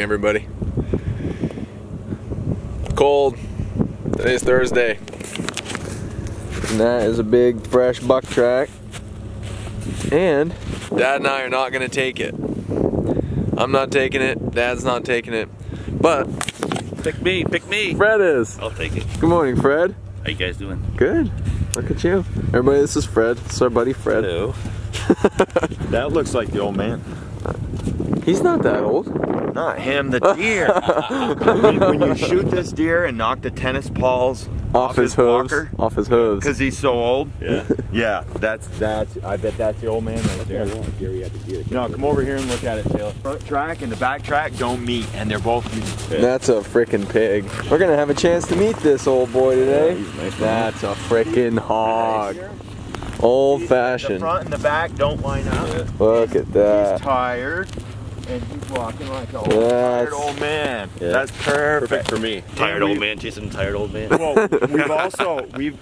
morning, everybody. Cold. Today's Thursday. And that is a big, fresh buck track. And Dad and I are not gonna take it. I'm not taking it. Dad's not taking it. But pick me. Fred is. I'll take it. Good morning, Fred. How you guys doing? Good. Look at you. Everybody, this is Fred. This is our buddy Fred. Hello. That looks like the old man. He's not that old. Not him, the deer. when you shoot this deer and knock the tennis balls off his hooves, off his hooves, because he's so old. Yeah. Yeah, that's. I bet that's the old man right there. No, come over here and look at it, Taylor. Front track and the back track don't meet, and they're both beautiful. That's a frickin' pig. We're gonna have a chance to meet this old boy today. Yeah, he's nice. That's a frickin' hog. Old fashioned. The front and the back don't line up. Look at that. He's tired. And he's walking like a tired old man. Yeah. That's perfect for me. Tired old man chasing tired old man. Well, we've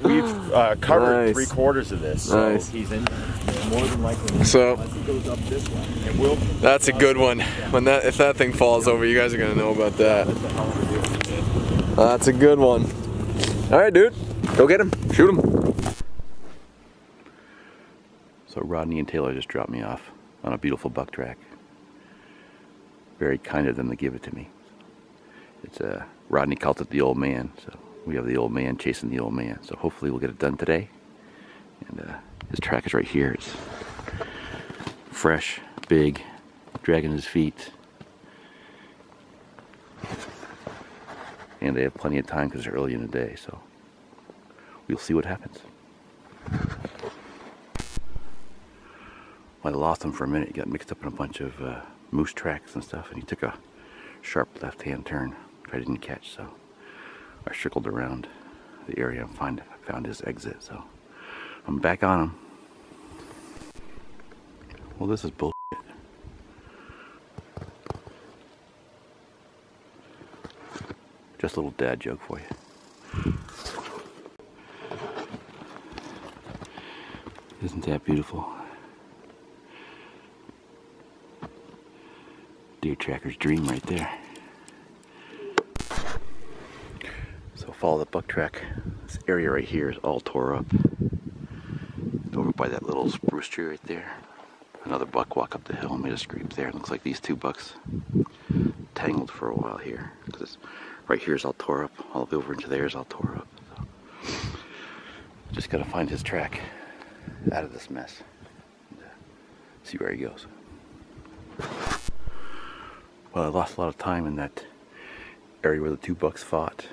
covered Nice. 3/4 of this. So Nice. he's in more than likely. So Unless he goes up this way. And we'll, that's a good one. If that thing falls over, you guys are gonna know about that. That's a good one. All right, dude, go get him. Shoot him. So Rodney and Taylor just dropped me off on a beautiful buck track. Very kind of them to give it to me. It's Rodney called it the old man, so we have the old man chasing the old man. So hopefully we'll get it done today. And his track is right here. It's fresh, big, dragging his feet. And they have plenty of time because it's early in the day, so we'll see what happens. Well, I lost him for a minute. He got mixed up in a bunch of moose tracks and stuff, and he took a sharp left-hand turn, which I didn't catch, so I circled around the area and found his exit, so I'm back on him. Well, this is bullshit. Just a little dad joke for you. Isn't that beautiful? Deer tracker's dream right there. So follow the buck track. This area right here is all tore up. Over by that little spruce tree right there. Another buck walk up the hill and made a scrape there. It looks like these two bucks tangled for a while here. Because right here is all tore up. All the way over into there is all tore up. So just gotta find his track out of this mess. And, see where he goes. Well, I lost a lot of time in that area where the two bucks fought.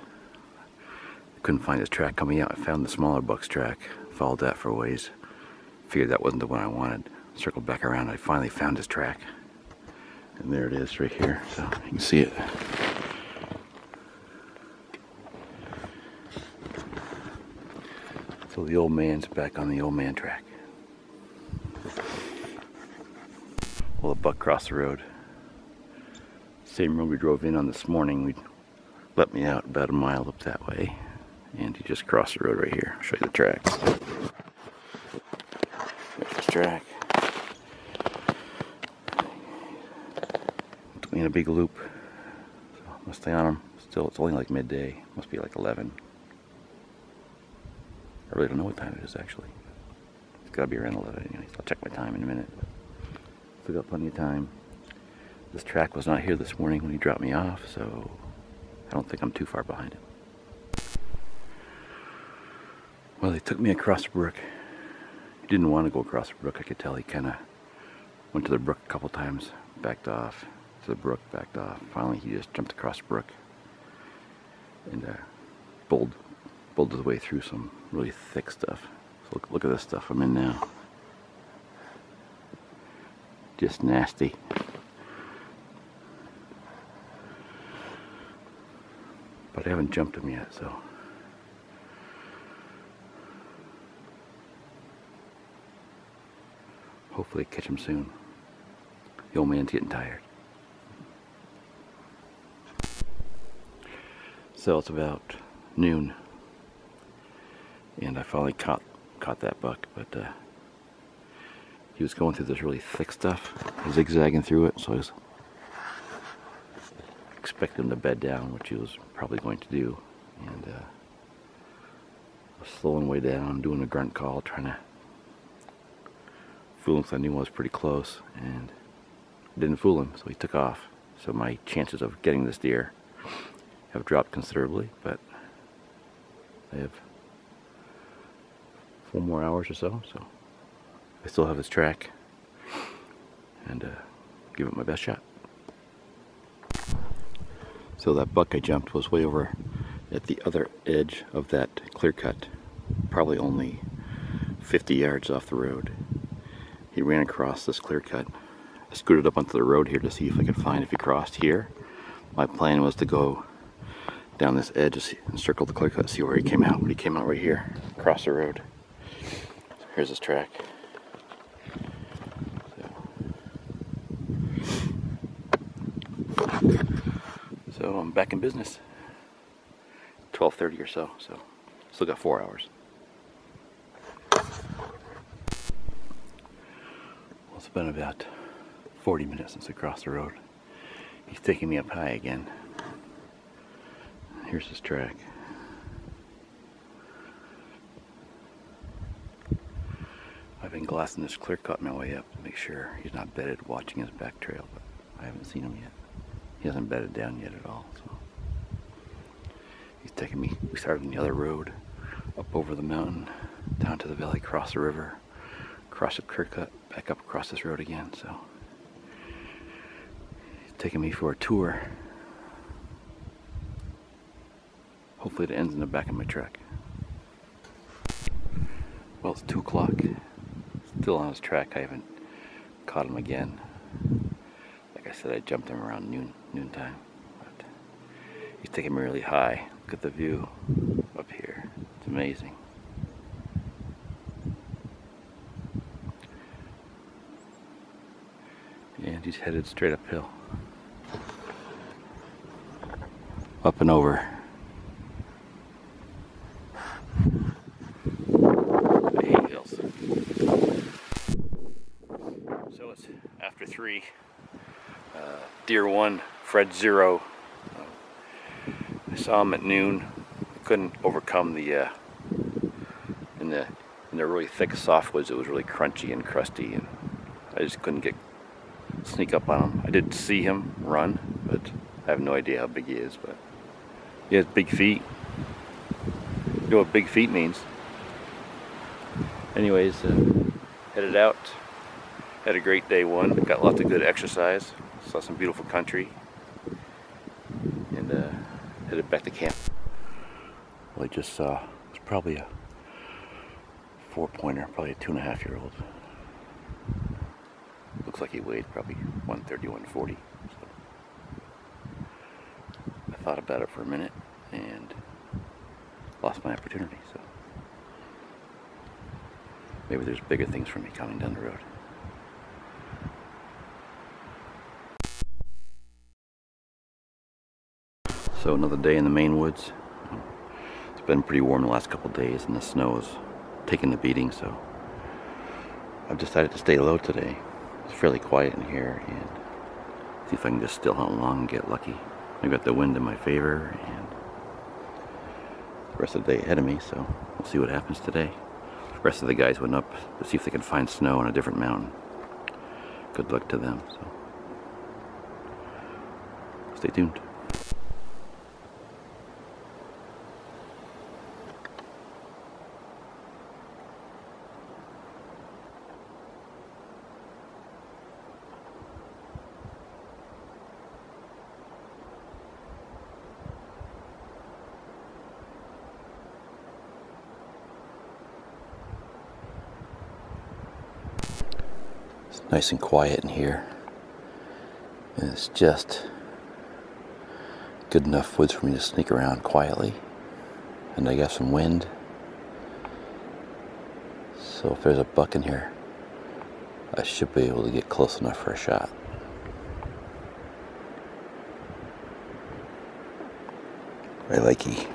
Couldn't find his track coming out. I found the smaller buck's track, followed that for a ways. Figured that wasn't the one I wanted. Circled back around, I finally found his track. And there it is right here, so you can see it. So the old man's back on the old man track. Well, the buck crossed the road. Same road we drove in on this morning. He let me out about a mile up that way, and he just crossed the road right here. I'll show you the tracks. There's his track. In a big loop. So I'm gonna stay on him. Still, it's only like midday. Must be like 11. I really don't know what time it is actually. It's gotta be around 11 anyways. I'll check my time in a minute. Still got plenty of time. This track was not here this morning when he dropped me off, so I don't think I'm too far behind him. Well, they took me across the brook. He didn't want to go across the brook. I could tell he kind of went to the brook a couple times, backed off to the brook, backed off. Finally, he just jumped across the brook and bowled his way through some really thick stuff. So look at this stuff I'm in now. Just nasty. But I haven't jumped him yet, so. Hopefully catch him soon. The old man's getting tired. So it's about noon. And I finally caught that buck, but he was going through this really thick stuff, zigzagging through it, so I was expected him to bed down, which he was probably going to do. And slowing way down, doing a grunt call, trying to fool him, because I knew I was pretty close, and didn't fool him, so he took off. So my chances of getting this deer have dropped considerably, but I have 4 more hours or so, so I still have his track, and give it my best shot. So that buck I jumped was way over at the other edge of that clear cut, probably only 50 yards off the road. He ran across this clear cut. I scooted up onto the road here to see if I could find if he crossed here. My plan was to go down this edge and circle the clear cut, see where he came out. But he came out right here, across the road. So here's his track. So I'm back in business. 12:30 or so, so still got 4 hours. Well, it's been about 40 minutes since I crossed the road. He's taking me up high again. Here's his track. I've been glassing this clear cut my way up to make sure he's not bedded, watching his back trail, but I haven't seen him yet. He hasn't bedded down yet at all, so he's taking me. We started on the other road, up over the mountain, down to the valley, across the river, across the clear cut, back up across this road again. So he's taking me for a tour. Hopefully it ends in the back of my truck. Well, it's 2 o'clock. Still on his track. I haven't caught him again. Like I said, I jumped him around noontime. But he's taking me really high. Look at the view up here. It's amazing. And he's headed straight uphill. Up and over. I hate hills. So it's after 3. Deer 1, Fred 0. I saw him at noon. I couldn't overcome the in the really thick softwoods. It was really crunchy and crusty, and I just couldn't sneak up on him. I did see him run, but I have no idea how big he is. But he has big feet. You know what big feet means. Anyways, headed out. Had a great day 1. Got lots of good exercise. Saw some beautiful country. And headed back to camp. Well, I just saw, it's probably a 4-pointer, probably a 2.5-year-old. Looks like he weighed probably 130, 140. So I thought about it for a minute and lost my opportunity. So maybe there's bigger things for me coming down the road. So another day in the Maine woods. It's been pretty warm the last couple of days, and the snow is taking the beating, so I've decided to stay low today. It's fairly quiet in here, and see if I can just still hunt along and get lucky. I've got the wind in my favor and the rest of the day ahead of me, so we'll see what happens today. The rest of the guys went up to see if they could find snow on a different mountain. Good luck to them. So stay tuned. Nice and quiet in here, and it's just good enough woods for me to sneak around quietly, and I got some wind, so if there's a buck in here I should be able to get close enough for a shot. Right, likey.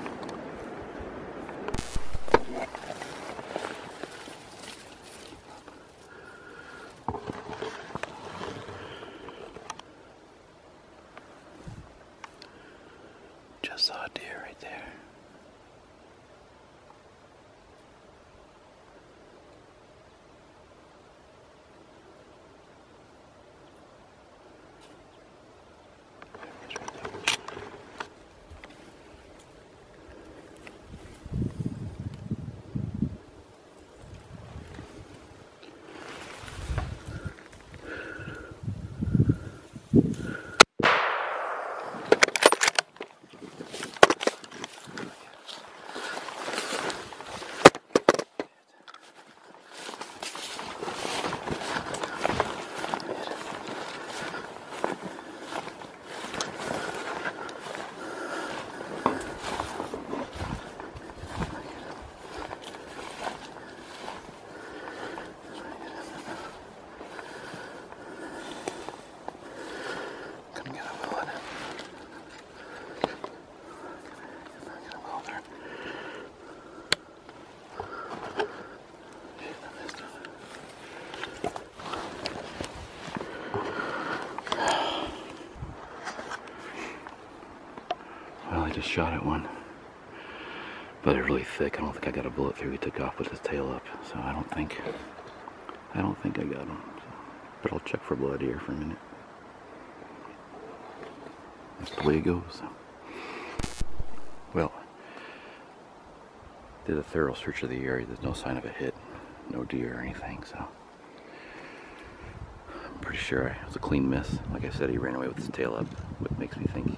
just shot at one, but it's really thick. I don't think I got a bullet through. He took off with his tail up, so I don't think I got him. So, but I'll check for blood here for a minute. That's the way it goes. Well, did a thorough search of the area. There's no sign of a hit, no deer or anything, so I'm pretty sure it was a clean miss. Like I said, he ran away with his tail up, which makes me think he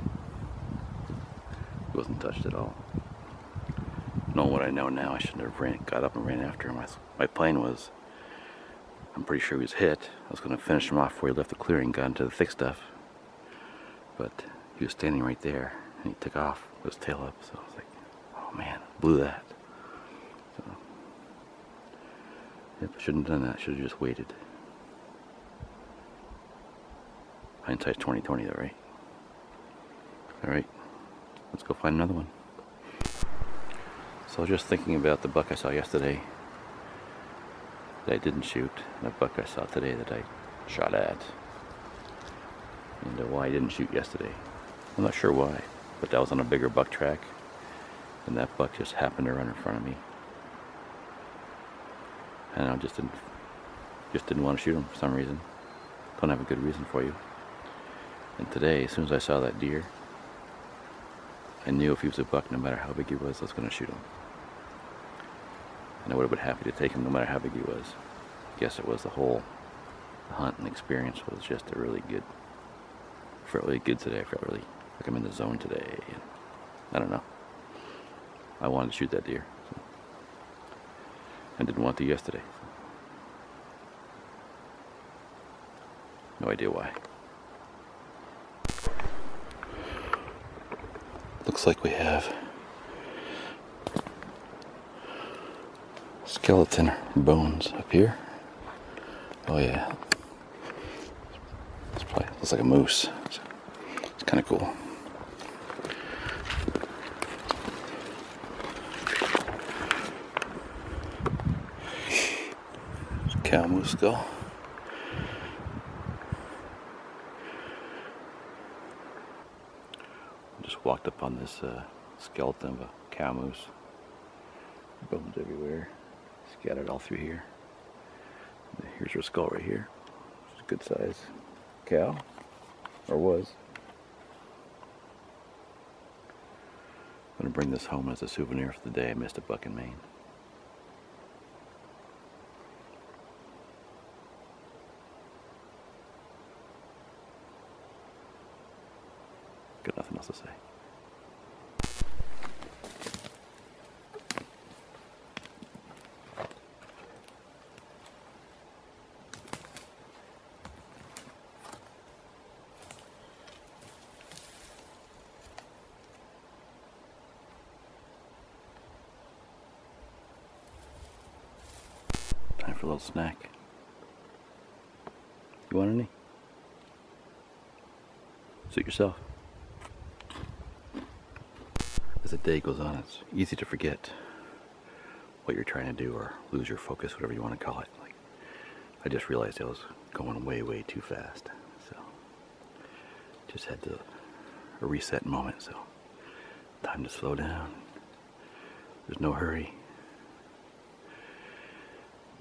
wasn't touched at all. Knowing what I know now, I shouldn't have got up and ran after him. My plan was, I'm pretty sure he was hit. I was going to finish him off before he left the clearing, got into the thick stuff, but he was standing right there, and he took off with his tail up, so I was like, oh man, blew that. So, yep, I shouldn't have done that. Should have just waited. Hindsight's 20/20 though, right? Alright, let's go find another one. So I was just thinking about the buck I saw yesterday that I didn't shoot, and the buck I saw today that I shot at, and why I didn't shoot yesterday. I'm not sure why, but that was on a bigger buck track, and that buck just happened to run in front of me, and I just didn't want to shoot him for some reason. Don't have a good reason for you. And today, as soon as I saw that deer, I knew if he was a buck, no matter how big he was, I was going to shoot him. And I would have been happy to take him no matter how big he was. I guess it was the whole hunt and experience was just a really good. I felt really good today. I felt really like I'm in the zone today. And I don't know. I wanted to shoot that deer. So. I didn't want to yesterday. So. No idea why. Looks like we have skeleton bones up here. Oh yeah. It's probably looks like a moose. It's kind of cool. It's a cow moose skull. Just walked up on this skeleton of a cow moose. Bones everywhere. Scattered all through here. Here's her skull right here. It's a good size cow, or was. I'm gonna bring this home as a souvenir for the day I missed a buck in Maine. Got nothing else to say. Time for a little snack. You want any? Suit yourself. As the day goes on, it's easy to forget what you're trying to do or lose your focus, whatever you want to call it. Like, I just realized I was going way too fast, so just had a reset moment. So time to slow down. There's no hurry.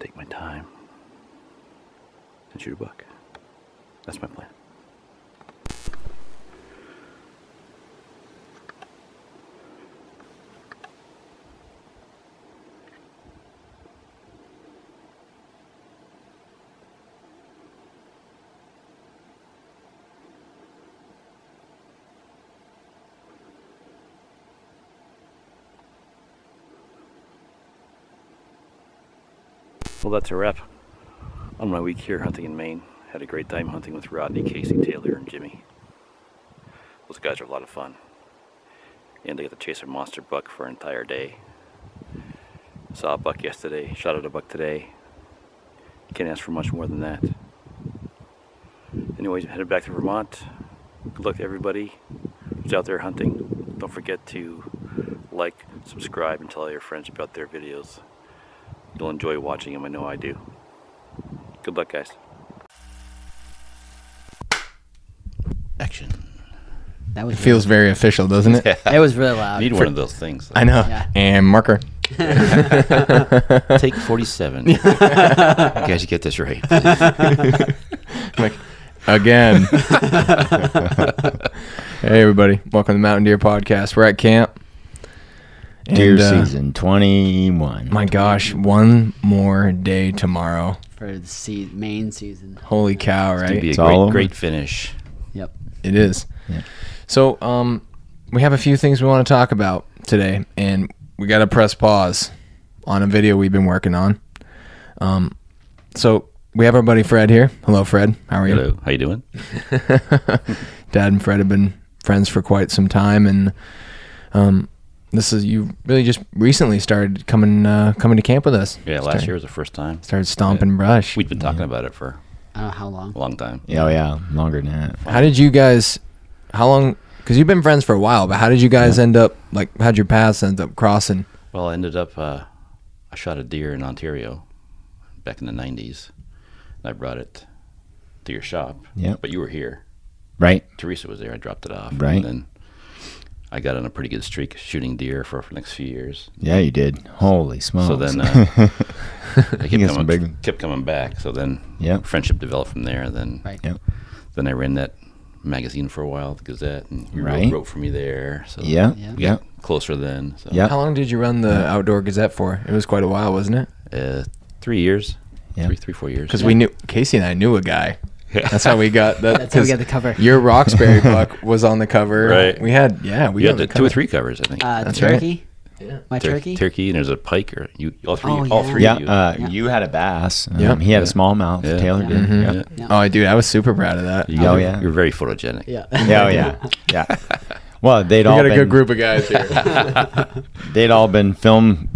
Take my time and shoot a buck. That's my plan. Well, that's a wrap on my week here hunting in Maine. Had a great time hunting with Rodney, Casey, Taylor, and Jimmy. Those guys are a lot of fun. And I got to chase a monster buck for an entire day. Saw a buck yesterday, shot at a buck today. Can't ask for much more than that. Anyways, headed back to Vermont. Good luck to everybody who's out there hunting. Don't forget to like, subscribe, and tell all your friends about their videos. You'll enjoy watching them, I know I do. Good luck, guys. Action. That was It feels very official, doesn't it? It was really loud. Need one of those things. I know. Yeah. And marker. Take 47. You guys get this right. Like, again. Hey, everybody. Welcome to the Mountain Deer Podcast. We're at camp. Deer season 21. My gosh, one more day tomorrow. For the main season. Holy cow, It's going to right? be a great finish. Yep. It is. Yeah. So, we have a few things we want to talk about today, and we got to press pause on a video we've been working on. So we have our buddy Fred here. Hello, Fred. How are you? Hello. How you doing? Dad and Fred have been friends for quite some time, and you really just recently started coming to camp with us. Yeah, last year was the first time. Started stomping brush. We've been talking about it for I don't know how long. a long time. Oh, yeah. Longer than that. How did you guys? How long? Because you've been friends for a while, but how did you guys end up? Like, how'd your paths end up crossing? Well, I ended up, I shot a deer in Ontario back in the 90s. And I brought it to your shop. Yeah. But you were here. Right. Teresa was there. I dropped it off. Right. And then I got on a pretty good streak shooting deer for the next few years. Yeah, you did. Holy smokes. So then I You got some big ones. kept coming back. So then Yep. friendship developed from there. Then Right. Yep. then I ran that magazine for a while, the Gazette, and you Right. wrote for me there. So Yeah. Yeah. we got closer then. So Yeah. How long did you run the Outdoor Gazette for? It was quite a while, wasn't it? 3 years. Yeah. 4 years. Because we knew Casey and I knew a guy. That's how we got that. That's how we 'cause got the cover. Your Roxbury buck was on the cover. Right. We had we got had the the 2 or cover. 3 covers, I think. That's right. Turkey. Yeah. My turkey. Turkey, and there's a pike, or all three. Oh, all yeah. three. Yeah, Of you. Yeah. you had a bass. Yep. He had a Yeah. smallmouth. Yeah. Taylor Yeah. did. Mhm. Yep. Yeah. Oh, dude, I was super proud of that. You Oh, guys yeah. You're very photogenic. Yeah. Yeah, oh, yeah. Yeah. Well, they'd We all got a been, good group of guys here. They'd all been film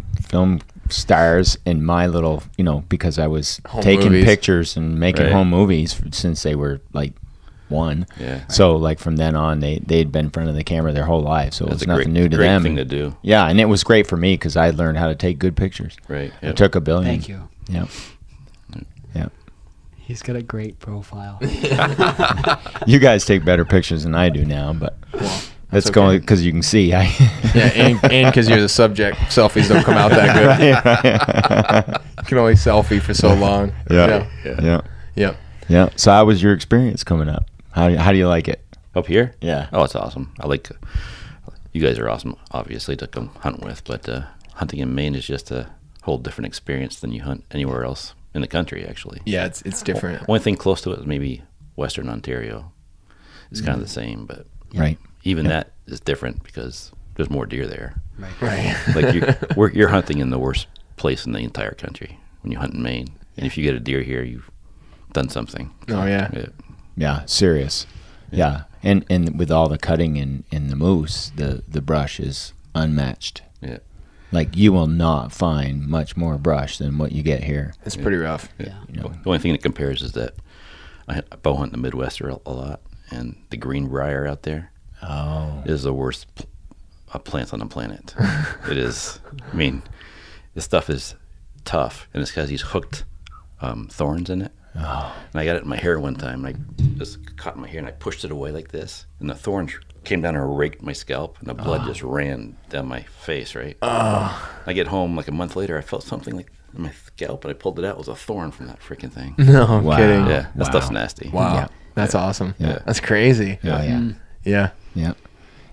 stars in my little, because I was Home taking movies. pictures and making Right. home movies since they were like 1. Yeah. So like from then on, they'd been in front of the camera their whole life, so it That's was a nothing great, new to great them. thing to do. Yeah, and it was great for me because I learned how to take good pictures. Right. I Yep. took a billion. Thank you. Yep. Yep. He's got a great profile. You guys take better pictures than I do now, but that's okay. going because you can see. Yeah, and because you're the subject, selfies don't come out that good. You can only selfie for so long. Yeah. Yeah. Yeah. Yep. Yeah. So how was your experience coming up? How do you like it? Up here? Yeah. Oh, it's awesome. I like. You guys are awesome, obviously, to come hunt with. But hunting in Maine is just a whole different experience than you hunt anywhere else in the country. Actually. Yeah, it's different. Only thing close to it is maybe Western Ontario. It's kind of the same, but Right. even that is different because there's more deer there. Right. Like you're hunting in the worst place in the entire country when you hunt in Maine. And if you get a deer here, you've done something. Oh yeah. Yeah. Yeah. Serious. Yeah. And with all the cutting in the moose, the brush is unmatched. Yeah. Like you will not find much more brush than what you get here. It's pretty rough. Yeah. The only thing that compares is that I bow hunt in the Midwest a lot, and the greenbrier out there Oh. is the worst plant on the planet. It is. I mean, this stuff is tough, and it's got these hooked thorns in it. Oh. And I got it in my hair one time, and I just caught my hair, and I pushed it away like this, and the thorns came down and raked my scalp, and the blood just ran down my face, right? I get home like a month later, I felt something like in my scalp, and I pulled it out. It was a thorn from that freaking thing. No, I'm Wow. kidding. Yeah, that Wow. stuff's nasty. Wow. Yeah. That's awesome. Yeah. That's crazy. Oh, yeah. Yeah. Yeah.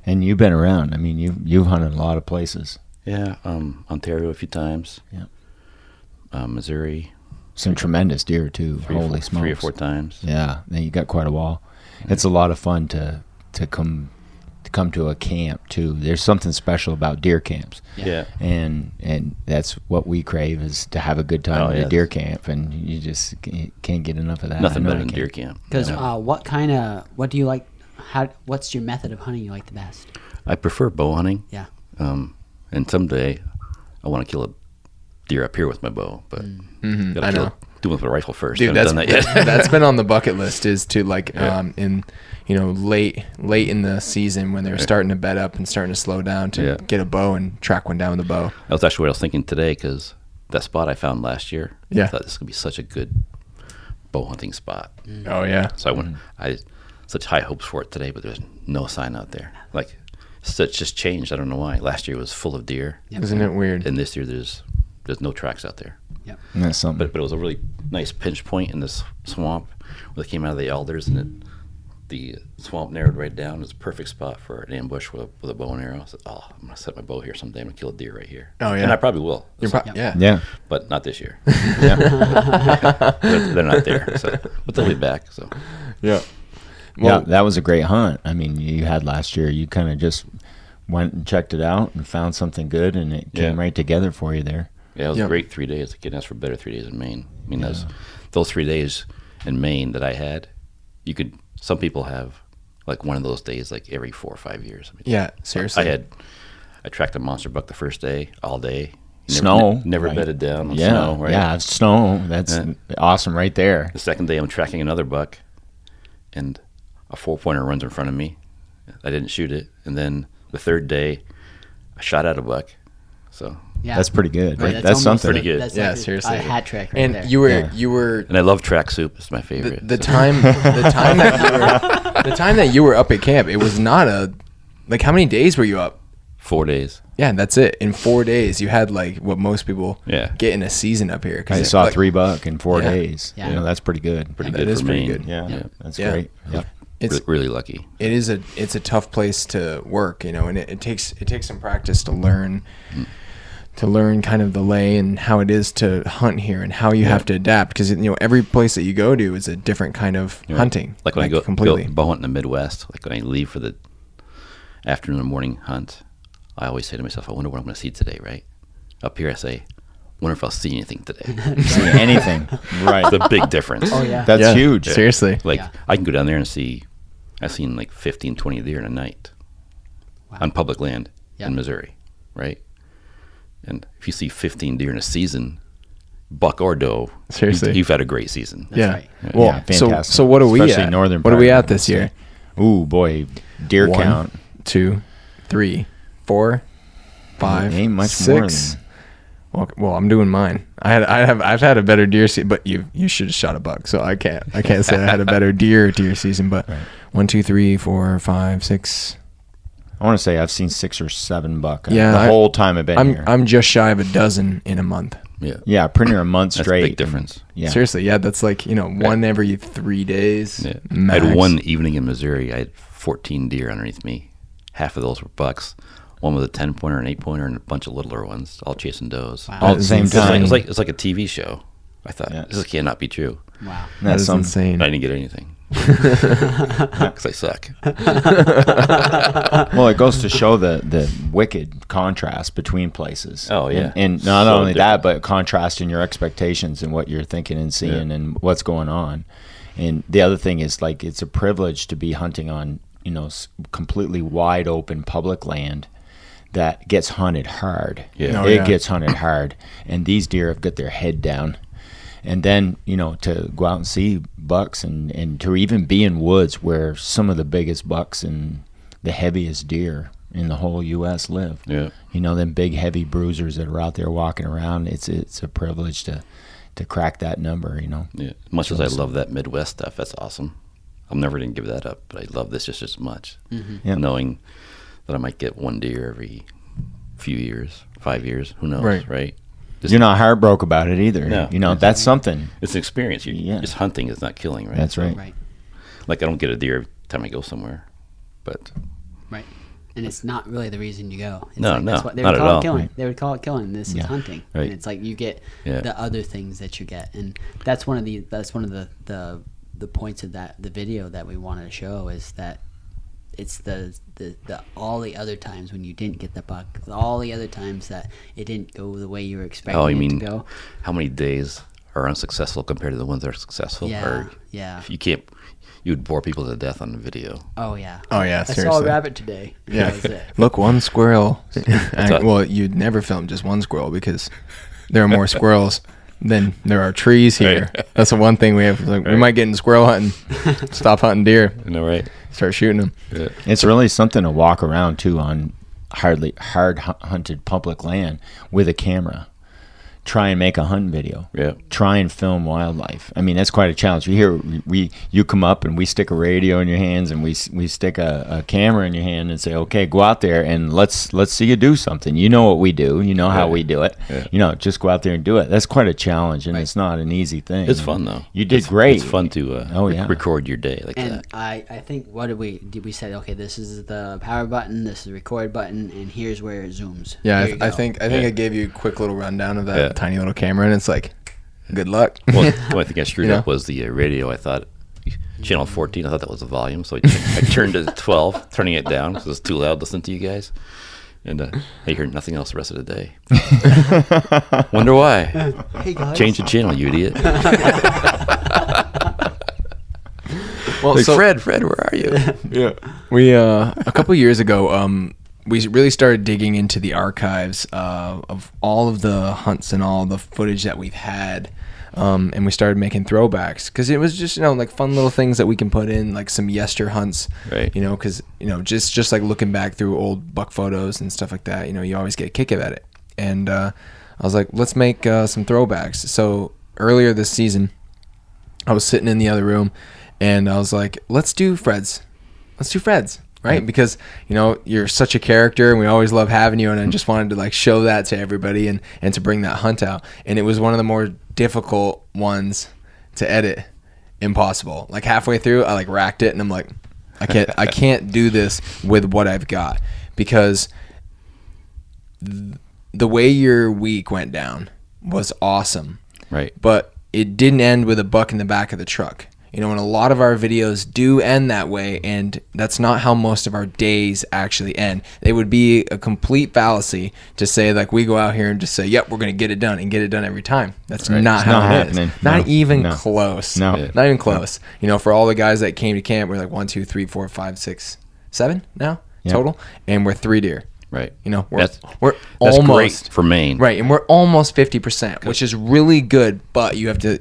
And you've been around. I mean, you've hunted a lot of places. Yeah, Ontario a few times. Yeah. Missouri. Some tremendous deer too. Holy smokes. 3 or 4 times. Yeah, you got quite a wall. It's a lot of fun to come to a camp too. There's something special about deer camps, Yeah. and that's what we crave is to have a good time Oh, at yeah. a deer camp, and you just can't get enough of that. Nothing I know better I than can't. deer camp. Because Yeah. what do you like? What's your method of hunting you like the best? I prefer bow hunting. Yeah. And someday I want to kill a deer up here with my bow, but Mhm, gotta I kill know. it, do it with a rifle first. Dude, Haven't that's done that yet. that's been on the bucket list is to like Yeah. in late in the season when they're starting to bed up and starting to slow down to Yeah. get a bow and track one down with a bow. That's actually what I was thinking today, because that spot I found last year, Yeah. I thought this could be such a good bow hunting spot. Oh yeah. So I went. such high hopes for it today, but there's no sign out there. Like, it's just changed. I don't know why. Last year was full of deer. Yep. Isn't it weird? And this year there's no tracks out there. Yep. And that's something. But it was a really nice pinch point in this swamp where they came out of the alders, and the swamp narrowed right down. It was a perfect spot for an ambush with a bow and arrow. I said, oh, I'm going to set my bow here someday. I'm going to kill a deer right here. Oh, yeah. And I probably will. Yeah. Yeah. But not this year. Yeah. they're not there. So, but they'll be back. So Yeah. Yeah, that was a great hunt. I mean, you had last year. You kind of just went and checked it out and found something good, and it came right together for you there. yeah, it was a great 3 days. I couldn't ask for better 3 days in Maine. I mean, those 3 days in Maine that I had, some people have like one of those days like every 4 or 5 years. I mean, Yeah, seriously. I tracked a monster buck the first day, all day. Snow. Never right? bedded down on Yeah. snow, right? Yeah, snow. That's awesome right there. The second day I'm tracking another buck, and a 4-pointer runs in front of me. I didn't shoot it. And then the third day, I shot at a buck. So Yeah. That's pretty good. Right, That's almost something. Pretty good. That's Yeah, like seriously. a hat trick right And there. you were and I love track soup. It's my favorite. the time that you were up at camp, it was not how many days were you up? 4 days. Yeah, that's it. In 4 days, you had like what most people get in a season up here. I saw 3 buck in 4 days. Yeah. You know, that's pretty good. Pretty That good is for pretty Maine. good. Yeah, that's Yeah. great. Yeah. It's Really lucky. it's a tough place to work, and it takes some practice to learn kind of the lay and how it is to hunt here and how you have to adapt, because every place that you go to is a different kind of hunting. Like when I go completely. bow hunt in the Midwest, like when I leave for the afternoon or morning hunt, I always say to myself, I wonder what I'm going to see today, right? Up here I say, wonder if I'll see anything today. See anything. Right. It's a big difference. Oh yeah. That's Yeah, huge. Seriously. Like, Yeah. I can go down there and I've seen like 15, 20 deer in a night on public land in Missouri, right? And if you see 15 deer in a season, buck or doe, Seriously. you've had a great season. That's right. Well, Yeah, fantastic. so what are we Especially at? northern What are part we of at the this year? Ooh, boy. Deer 1, count. 2, 3, 4, 5, Ain't much more 6. Well, I'm doing mine. I've had a better deer season, but you should have shot a buck, so I can't say I had a better deer season. But 1, 2, 3, 4, 5, 6. I want to say I've seen 6 or 7 buck Yeah, the whole time I've been here. I'm just shy of a dozen in a month. Yeah. Yeah, pretty near a month That's straight. a big difference. Yeah. Seriously, yeah, that's like one every 3 days. Yeah. Max. I had one evening in Missouri. I had 14 deer underneath me. Half of those were bucks. One with a 10-pointer, an 8-pointer, and a bunch of littler ones, all chasing does. Wow. All at the same time. It's like a TV show. I thought, this cannot be true. Wow. That That's is some, insane. I didn't get anything. Because I suck. Well, it goes to show the wicked contrast between places. Oh, yeah. And not So only that, different. but contrasting your expectations and what you're thinking and seeing and what's going on. And the other thing is, like, it's a privilege to be hunting on, completely wide open public land that gets hunted hard. Yeah. Oh, It yeah. gets hunted hard. And these deer have got their head down. And then, to go out and see bucks and to even be in woods where some of the biggest bucks and the heaviest deer in the whole U.S. live. Yeah. Them big, heavy bruisers that are out there walking around. It's a privilege to crack that number, Yeah. Much as I love that Midwest stuff, that's awesome. I'm never going to give that up, but I love this just as much. Yeah. Knowing that I might get one deer every few years, 5 years, who knows, right? You're not heartbroken about it either. No. That's something. It's an experience. Just hunting is not killing, right? That's right. Right. Like, I don't get a deer every time I go somewhere, but Right. And it's not really the reason you go. It's No, like, no, that's what they not would at call all. it killing. They would call it killing. This is hunting. Right. And it's like you get Yeah. the other things that you get. And that's one of the points of the video that we wanted to show, is that it's the all the other times when you didn't get the buck, all the other times that it didn't go the way you were expecting you it mean to go. how many days are unsuccessful compared to the ones that are successful? Yeah, Or yeah. if you would bore people to death on the video. Oh yeah. Oh, yeah, I saw a seriously. rabbit today. Yeah. That was it. Look, one squirrel. up? Well, you'd never film just one squirrel because there are more squirrels than there are trees here. That's the one thing we have. Like, we might get into squirrel hunting, stop hunting deer, You know, right? start shooting them. Yeah. It's really something to walk around too on hard hunted public land with a camera. try and make a hunting video. Yeah. Try and film wildlife. I mean, that's quite a challenge. You come up and we stick a radio in your hands and we stick a camera in your hand and say, okay, go out there and let's see you do something. You know what we do. You know how we do it. Yeah. You know, just go out there and do it. That's quite a challenge, and it's not an easy thing. It's fun though. You did great. It's fun to record your day like And that. I think what did we said, okay, this is the power button, this is the record button, and here's where it zooms. Yeah, Here you I go. think I gave you a quick little rundown of that Yeah. tiny little camera, and it's like, good luck. Well, the only thing I screwed You know? up was the radio. I thought channel 14. I thought that was the volume, so I turned it to 12, turning it down because it was too loud listening to you guys. And I heard nothing else the rest of the day. Wonder why? Hey guys. Change the channel, you idiot. Well, Like, so Fred, where are you? yeah, we a couple years ago, we really started digging into the archives of all of the hunts and all the footage that we've had. And we started making throwbacks because it was just, like fun little things that we can put in, like some yester hunts, Right. because, just like looking back through old buck photos and stuff like that, you always get a kick at it. And I was like, let's make some throwbacks. So earlier this season, I was sitting in the other room and I was like, let's do Fred's. Right, because you're such a character, and we always love having you. And I just wanted to show that to everybody, and to bring that hunt out. And it was one of the more difficult ones to edit. Impossible. Like halfway through, I racked it, and I'm like, I can't do this with what I've got, because the way your week went down was awesome. Right. But it didn't end with a buck in the back of the truck. And a lot of our videos do end that way, and that's not how most of our days actually end. They would be a complete fallacy to say we go out here and just say, yep, we're going to get it done and get it done every time. That's not It's how not it is. happening. Not No. even No. close. No. Yeah. Not even close. For all the guys that came to camp, we're 1, 2, 3, 4, 5, 6, 7 now Yeah. total, and we're 3 deer. Right. We're That's almost great for Maine. right, and we're almost 50%, which is really good. But you have to.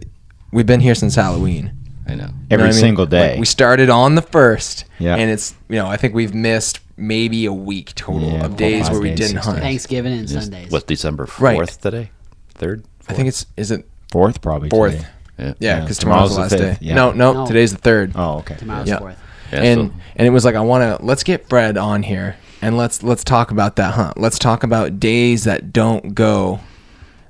We've been here since Halloween. I know. You know Every what I mean? single day. We started on the 1st, Yeah. and it's I think we've missed maybe a week total Yeah, of days 5 where we days, didn't 6 hunt. days. Thanksgiving and Just- Sundays. What's December 4th Right. today? 3rd? I think is it Fourth, probably. 4th? today. Yeah. Yeah, because tomorrow's the last day. 5th, yeah. No, No. today's the 3rd. Oh, okay. Tomorrow's Yeah. 4th. Yeah, and it was let's get Fred on here and let's talk about that hunt. Let's talk about days that don't go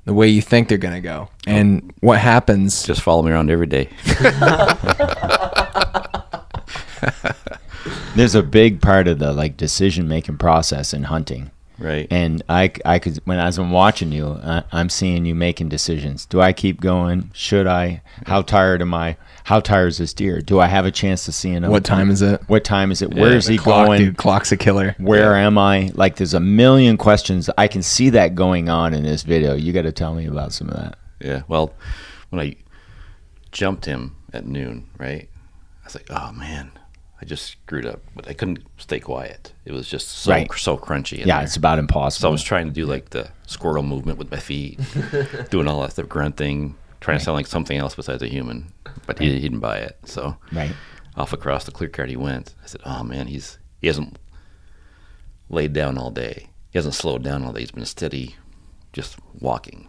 the way you think they're gonna go, and what happens. just follow me around every day. There's a big part of the decision making process in hunting. Right. And I could, as I'm watching you, I'm seeing you making decisions. Do I keep going? Should I? How tired am I? How tired is this deer? Do I have a chance to see another? What time is it? What time is it? Where is he Clock, going? dude, clock's a killer. Where am I? There's a million questions. I can see that going on in this video. You got to tell me about some of that. Yeah. Well, when I jumped him at noon, right, I was like, oh, man, I just screwed up. But I couldn't stay quiet. It was just so crunchy in Yeah, there. it's about So I impossible. was trying to do the squirrel movement with my feet, doing all that stuff, grunting, trying to sound like something else besides a human. But he didn't buy it. So Right. off across the clear card he went. I said, oh, man, he hasn't laid down all day. He hasn't slowed down all day. He's been steady, just walking.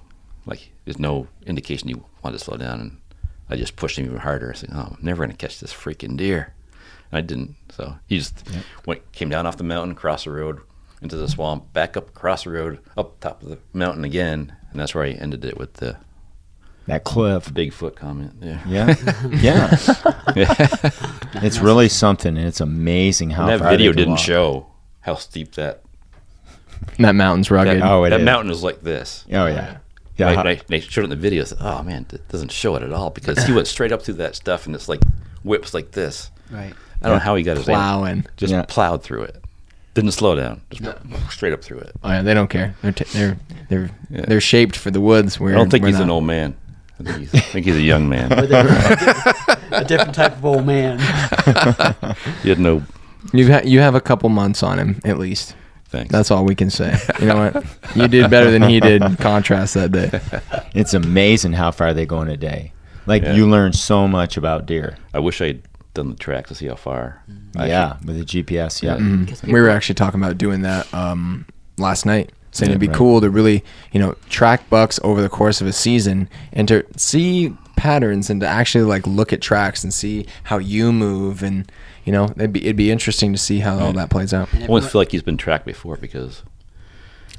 There's no indication he wanted to slow down. And I just pushed him even harder. I said, oh, I'm never going to catch this freaking deer. And I didn't. So he just came down off the mountain, across the road, into the swamp, back up across the road, up top of the mountain again. And that's where I ended it with the That cliff. Bigfoot comment there. Yeah. Yeah. It's really something, and it's amazing how And that far they video can didn't walk. show how steep that That mountain's rugged. Oh, it that is. mountain is like this. Oh, yeah. Yeah. Right, and I showed it in the video. I said, oh, man, it doesn't show it at all because he went straight up through that stuff and it's whips like this. Right. I don't know how he got his aim. Plowing. Just Yeah. plowed through it. Didn't slow down. Just straight up through it. Oh yeah, they don't care. They're shaped for the woods. I don't think he's an old man. I think he's a young man. A different type of old man. He had no You have a couple months on him at least. thanks. That's all we can say. You know what? You did better than he did in contrast that day. It's amazing how far they go in a day. Yeah. You learn so much about deer. I wish I'd done the track to see how far. Yeah, with the GPS. Yeah. We were actually talking about doing that last night. saying it'd be cool to really, you know, track bucks over the course of a season and to see patterns and to actually like look at tracks and see how you move, and you know, it'd be interesting to see how all that plays out. I almost feel like he's been tracked before because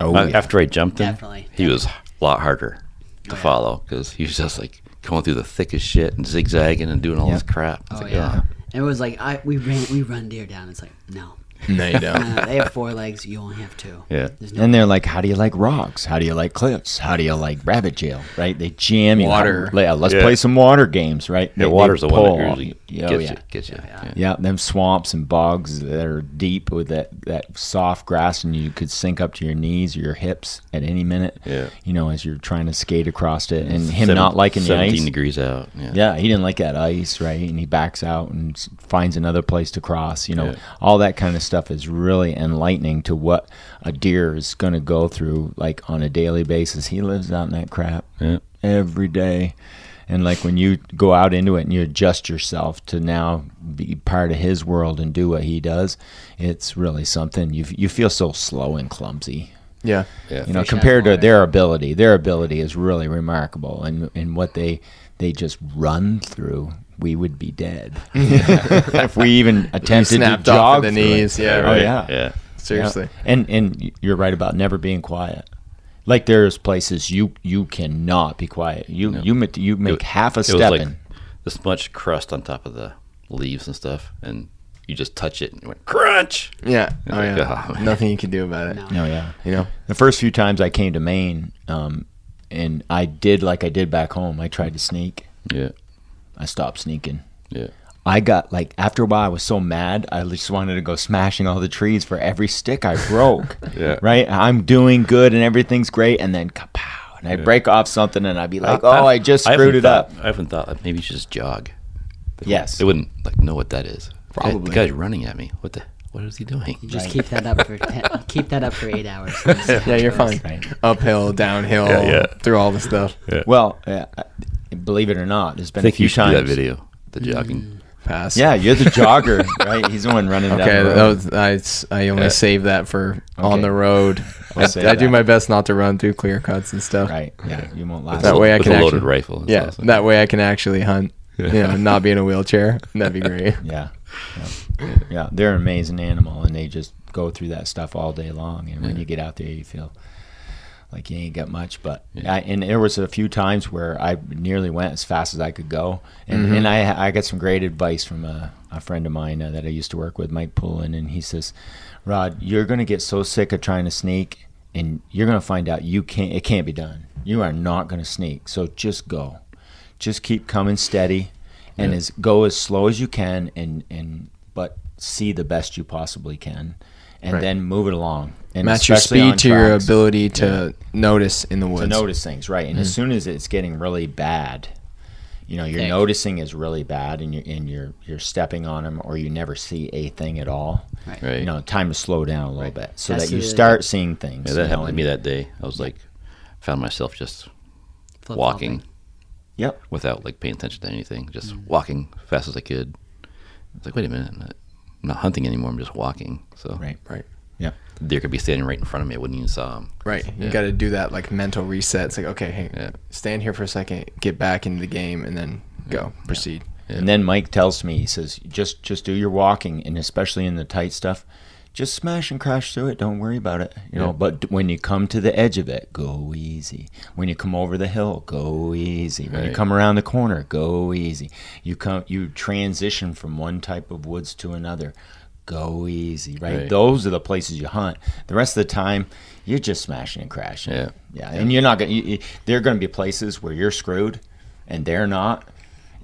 after I jumped him, he was a lot harder to follow because he was just like going through the thickest shit and zigzagging and doing all this crap. It's And it was like we run deer down. It's like no, you don't. they have 4 legs. You only have 2. Yeah. And they're like, how do you like rocks? How do you like cliffs? How do you like rabbit jail? Right? They jam you. Water. Let's play some water games, right? Yeah, water's the one that usually pull. gets you. Yeah, them swamps and bogs that are deep with that soft grass, and you could sink up to your knees or your hips at any minute. Yeah. You know, as you're trying to skate across it, and him not liking the ice. 17 degrees out. Yeah, he didn't like that ice, right? And he backs out and finds another place to cross. You know, all that kind of stuff is really enlightening to what a deer is going to go through, like on a daily basis. He lives out in that crap every day. And like when you go out into it and you adjust yourself to now be part of his world and do what he does, it's really something. You feel so slow and clumsy. Yeah. You know, compared to their ability is really remarkable. And what they just run through, we would be dead if we even attempted to jog the through knees. it. Yeah, right. Yeah. Seriously. Yeah. And you're right about never being quiet. Like there's places you cannot be quiet. You make half a step. It was like this much crust on top of the leaves and stuff, and you just touch it and you went crunch. Yeah. Oh, Nothing you can do about it. No, yeah. You know, the first few times I came to Maine, and I did like I did back home. I tried to sneak. Yeah. I stopped sneaking. Yeah. I got like after a while I was so mad I just wanted to go smashing all the trees for every stick I broke. Right? I'm doing good and everything's great, and then kapow, and I'd break off something and I'd be like, I just screwed it up. I haven't thought maybe you should just jog. They wouldn't like know what that is. Probably. The guy's running at me. What is he doing? You just keep that up for 8 hours. Yeah, you're fine. Right. Uphill, downhill, through all the stuff. Yeah. Well, believe it or not, there's been I think a few you should do times. that video, the jogging. Pass. Yeah, you're the jogger, right? He's the one running down the road. I only save that for on the road. Save I do that. my best not to run through clear cuts and stuff. Right. Yeah, you won't last. That way I With can a loaded actually, rifle. yeah, Awesome. that way I can actually hunt. You know, not be in a wheelchair. That'd be great. Yeah. Yeah, they're an amazing animal, and they just go through that stuff all day long. And when you get out there, you feel like you ain't got much. But and there was a few times where I nearly went as fast as I could go, and I got some great advice from a friend of mine that I used to work with, Mike Poulin, and he says, Rod, you're going to get so sick of trying to sneak, and you're going to find out it can't be done. You are not going to sneak, so just go. Just keep coming steady, and go as slow as you can, but see the best you possibly can, and then move it along. And match your especially on speed to your tracks, ability to notice in the woods. to notice things, right? And as soon as it's getting really bad, you know, you're noticing is really bad, and you're stepping on them, or you never see a thing at all. Right. You know, time to slow down a little bit so That's that you the- start seeing things. Yeah, that you know, happened to me that day. I was like, found myself just walking Yep. without like paying attention to anything, just walking fast as I could. It's like, wait a minute, I'm not hunting anymore. I'm just walking. So Right. the deer could be standing right in front of me. I wouldn't even saw him. Right. You got to do that like mental reset. It's like, okay, hey, stand here for a second, get back into the game, and then go, proceed. Yeah. And then Mike tells me, he says, just do your walking, and especially in the tight stuff, just smash and crash through it. Don't worry about it, you know. But when you come to the edge of it, go easy. When you come over the hill, go easy. When you come around the corner, go easy. You transition from one type of woods to another, go easy. Right? Those are the places you hunt. The rest of the time, you're just smashing and crashing. Yeah. And you're not gonna. There are going to be places where you're screwed, and they're not.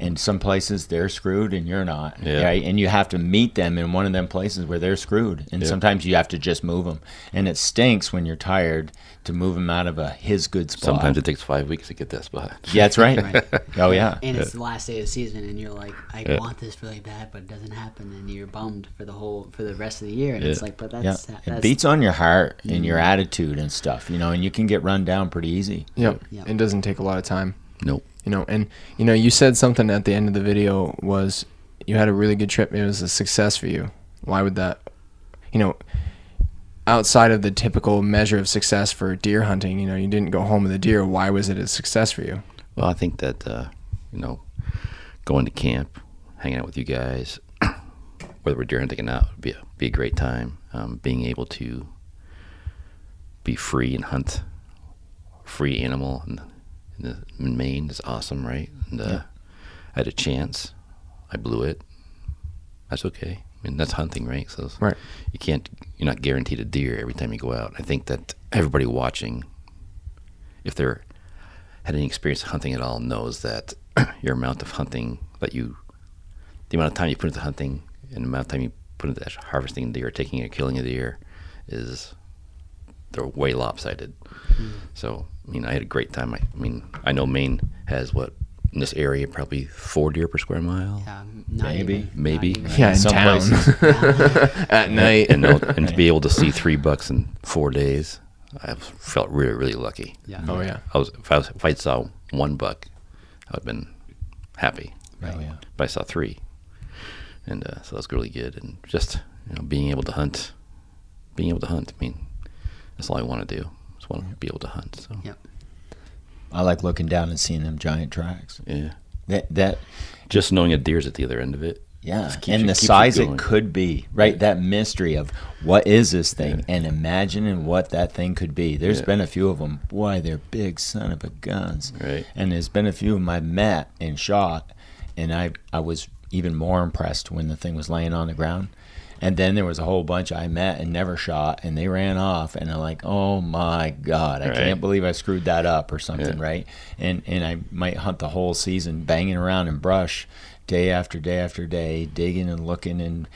And some places they're screwed and you're not, right? And you have to meet them in one of them places where they're screwed. And sometimes you have to just move them. And it stinks when you're tired to move them out of his good spot. Sometimes it takes 5 weeks to get that spot. Yeah, that's right. Oh, yeah. And it's the last day of the season, and you're like, I want this really bad, but it doesn't happen, and you're bummed for the rest of the year. And it's like, but that's It beats on your heart and your attitude and stuff, you know, and you can get run down pretty easy. Yep. It doesn't take a lot of time. Nope. You know, and you know, you said something at the end of the video was you had a really good trip. It was a success for you. Why would that? You know, outside of the typical measure of success for deer hunting, you know, you didn't go home with a deer. Why was it a success for you? Well, I think that, you know, going to camp, hanging out with you guys, whether we're deer hunting or not, would be a great time. Being able to be free and hunt free animal in Maine is awesome, right? And I had a chance. I blew it. That's okay. I mean, that's hunting, right? So Right. you're not guaranteed a deer every time you go out. I think that everybody watching, if they're had any experience hunting at all, knows that your amount of hunting the amount of time you put into hunting and the amount of time you put into harvesting a deer, taking or killing a deer, they're way lopsided. So, I mean, I had a great time. I mean, I know Maine has in this area, probably 4 deer per square mile. Yeah, Maybe. Maybe. Yeah, in Some town at night. And to be able to see 3 bucks in 4 days, I felt really, really lucky. Yeah. Oh yeah. If I saw 1 buck, I would have been happy. Oh, yeah. But I saw 3, and so that's really good. And just being able to hunt. I mean, that's all I want to do. Just want to be able to hunt. So Yep. I like looking down and seeing them giant tracks. yeah, That just knowing a deer's at the other end of it. yeah, Just keeps and you- the keeps you size it going. could be, right? That mystery of what is this thing, and imagining what that thing could be. There's Yeah. been a few of them. Boy, they're big son of a guns. Right. And there's been a few of them I've met and shot, and I was even more impressed when the thing was laying on the ground. And then there was a whole bunch I met and never shot, and they ran off, and I'm like, oh my God, I Right. can't believe I screwed that up or something, Yeah. right? And I might hunt the whole season banging around in brush day after day after day, digging and looking and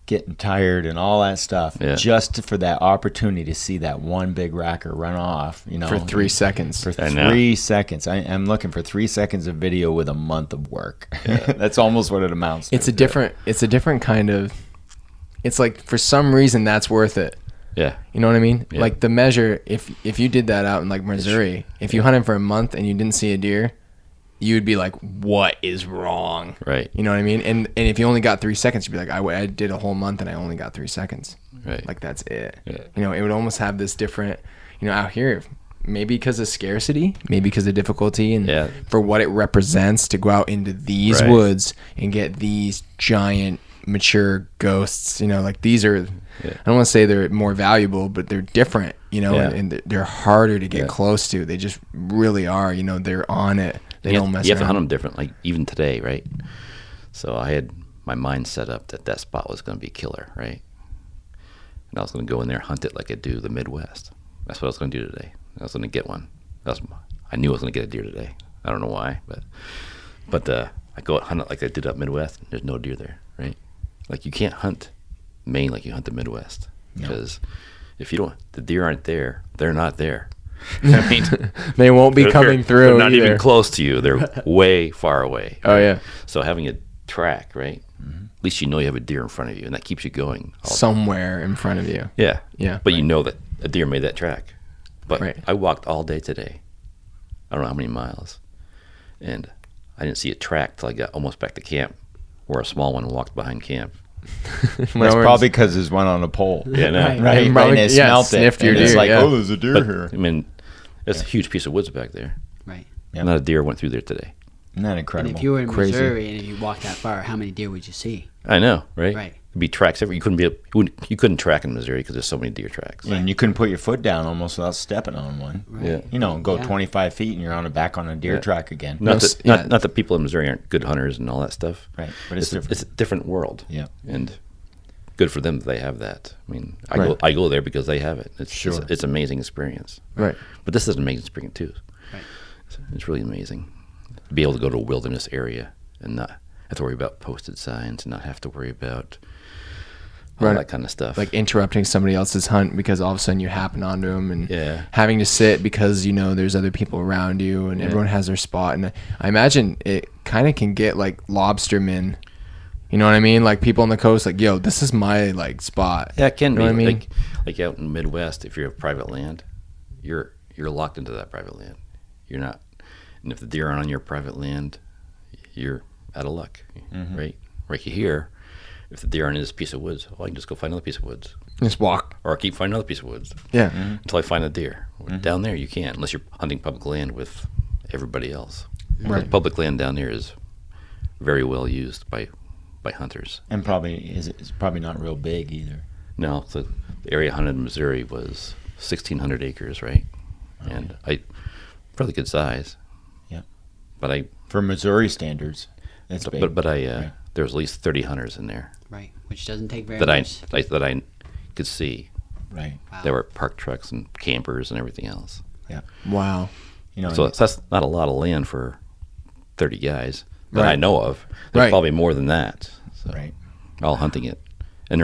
getting tired and all that stuff, Yeah. just for that opportunity to see that one big racker run off, For 3 seconds. For I know. 3 seconds. I'm looking for 3 seconds of video with a month of work. That's almost what it amounts to. It's a different kind of. It's like for some reason that's worth it. Yeah. You know what I mean? Yeah. Like the measure, if you did that out in like Missouri, if you hunted for a month and you didn't see a deer, you would be like, what is wrong? Right. You know what I mean? And if you only got 3 seconds, you'd be like, I did a whole month and I only got 3 seconds. Right. Like that's it. Yeah. You know, it would almost have this different, out here, maybe because of scarcity, maybe because of difficulty, and Yeah. for what it represents to go out into these Right. woods and get these giant mature ghosts, like these are, Yeah. I don't want to say they're more valuable, but they're different, Yeah. and they're harder to get Yeah. close to. They just really are, they're on it. They you don't have, mess you have to around. hunt them different, like even today, right? So I had my mind set up that spot was going to be killer, right? And I was going to go in there and hunt it like I do the Midwest. That's what I was going to do today. I was going to get one. I knew I was going to get a deer today. I don't know why, but I go hunt it like I did up Midwest. And there's no deer there, right? Like you can't hunt Maine like you hunt the Midwest, because if the deer aren't there, they're not there. I mean, They won't be coming through. They're not either. even close to you. They're way far away. Oh yeah, So having a track, right? At least you know you have a deer in front of you, and that keeps you going. somewhere in front of you. Yeah. Yeah, But you know that a deer made that track. But Right. I walked all day today. I don't know how many miles. And I didn't see a track till I got almost back to camp, where a small one walked behind camp. That's probably because there's one on a pole. Yeah, no. Right. Right, Probably- and they yeah, smelt it. sniffed your and it's deer, like, yeah. oh, there's a deer But, here. I mean, it's a huge piece of woods back there. Right. Yep. Not a deer went through there today. Isn't that And incredible? if you were in Crazy. Missouri and if you walked that far, how many deer would you see? I know, right? Right. It'd be tracks everywhere. You couldn't track in Missouri because there's so many deer tracks. And you couldn't put your foot down almost without stepping on one. Right. Yeah. Go Yeah. 25 feet and you're back on a deer Yeah. track again. Not No, that yeah. not that people in Missouri aren't good hunters and all that stuff. Right, but it's different. It's a different world. Yeah. And good for them that they have that. I mean, Right. I go there because they have it. Sure. It's an amazing experience. Right. But this is an amazing experience too. Right. It's really amazing to be able to go to a wilderness area and not have to worry about posted signs and not have to worry about all Right. that kind of stuff. Like interrupting somebody else's hunt because all of a sudden you happen onto them, and Yeah. having to sit because there's other people around you and everyone has their spot. And I imagine it kind of can get like lobstermen. You know what I mean? Like people on the coast, like, yo, this is my like spot. yeah, it can You be. know what I mean? Like out in the Midwest, if you have private land, you're locked into that private land. You're not. And if the deer aren't on your private land, you're out of luck, right? Right here, if the deer aren't in this piece of woods, well, I can just go find another piece of woods. Just walk. or keep finding another piece of woods Yeah. until I find a deer. Down there, you can't unless you're hunting public land with everybody else. Right. Public land down there is very well used by hunters. And probably it's probably not real big either. No, the area hunted in Missouri was 1,600 acres, right? And fairly good size. Yeah. But For Missouri standards, that's big. there was at least 30 hunters in there Right, which doesn't take very that much. that I could see. Right. Wow. There were park trucks and campers and everything else. Wow. You know, So that's not a lot of land for 30 guys that Right. I know of. There's Right. probably more than that. So right. all hunting it, and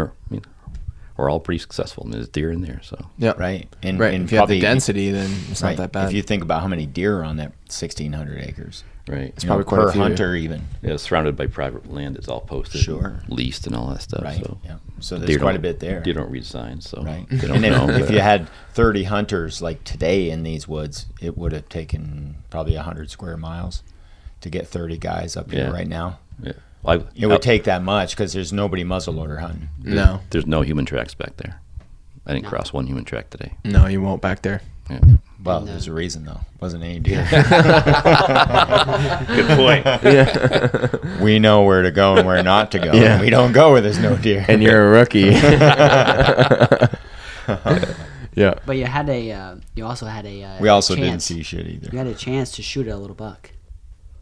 we're all pretty successful. I mean, there's deer in there, so Yeah. Right. And, Right. and If you have the probably- density, then it's right, not that bad. If you think about how many deer are on that 1,600 acres, right. It's probably quite a per few. hunter even. Yeah, it's surrounded by private land. It's all posted, Sure. and leased, and all that stuff. Right. So Yeah. So deer there's quite a don't- bit there. Deer don't read signs, so Right. they don't And know. if you had 30 hunters like today in these woods, it would have taken probably 100 square miles to get 30 guys up here Yeah. right now. Yeah. Well, It would take that much because there's nobody muzzleloader hunting. No. There's no human tracks back there. I didn't cross one human track today. No, you won't back there. Yeah. Well, And, there's a reason though. Wasn't any deer. Good point. We know where to go and where not to go. Yeah. And we don't go where there's no deer. And you're a rookie. Yeah. But you had you also had a. we also didn't chance. see shit either. You had a chance to shoot a little buck.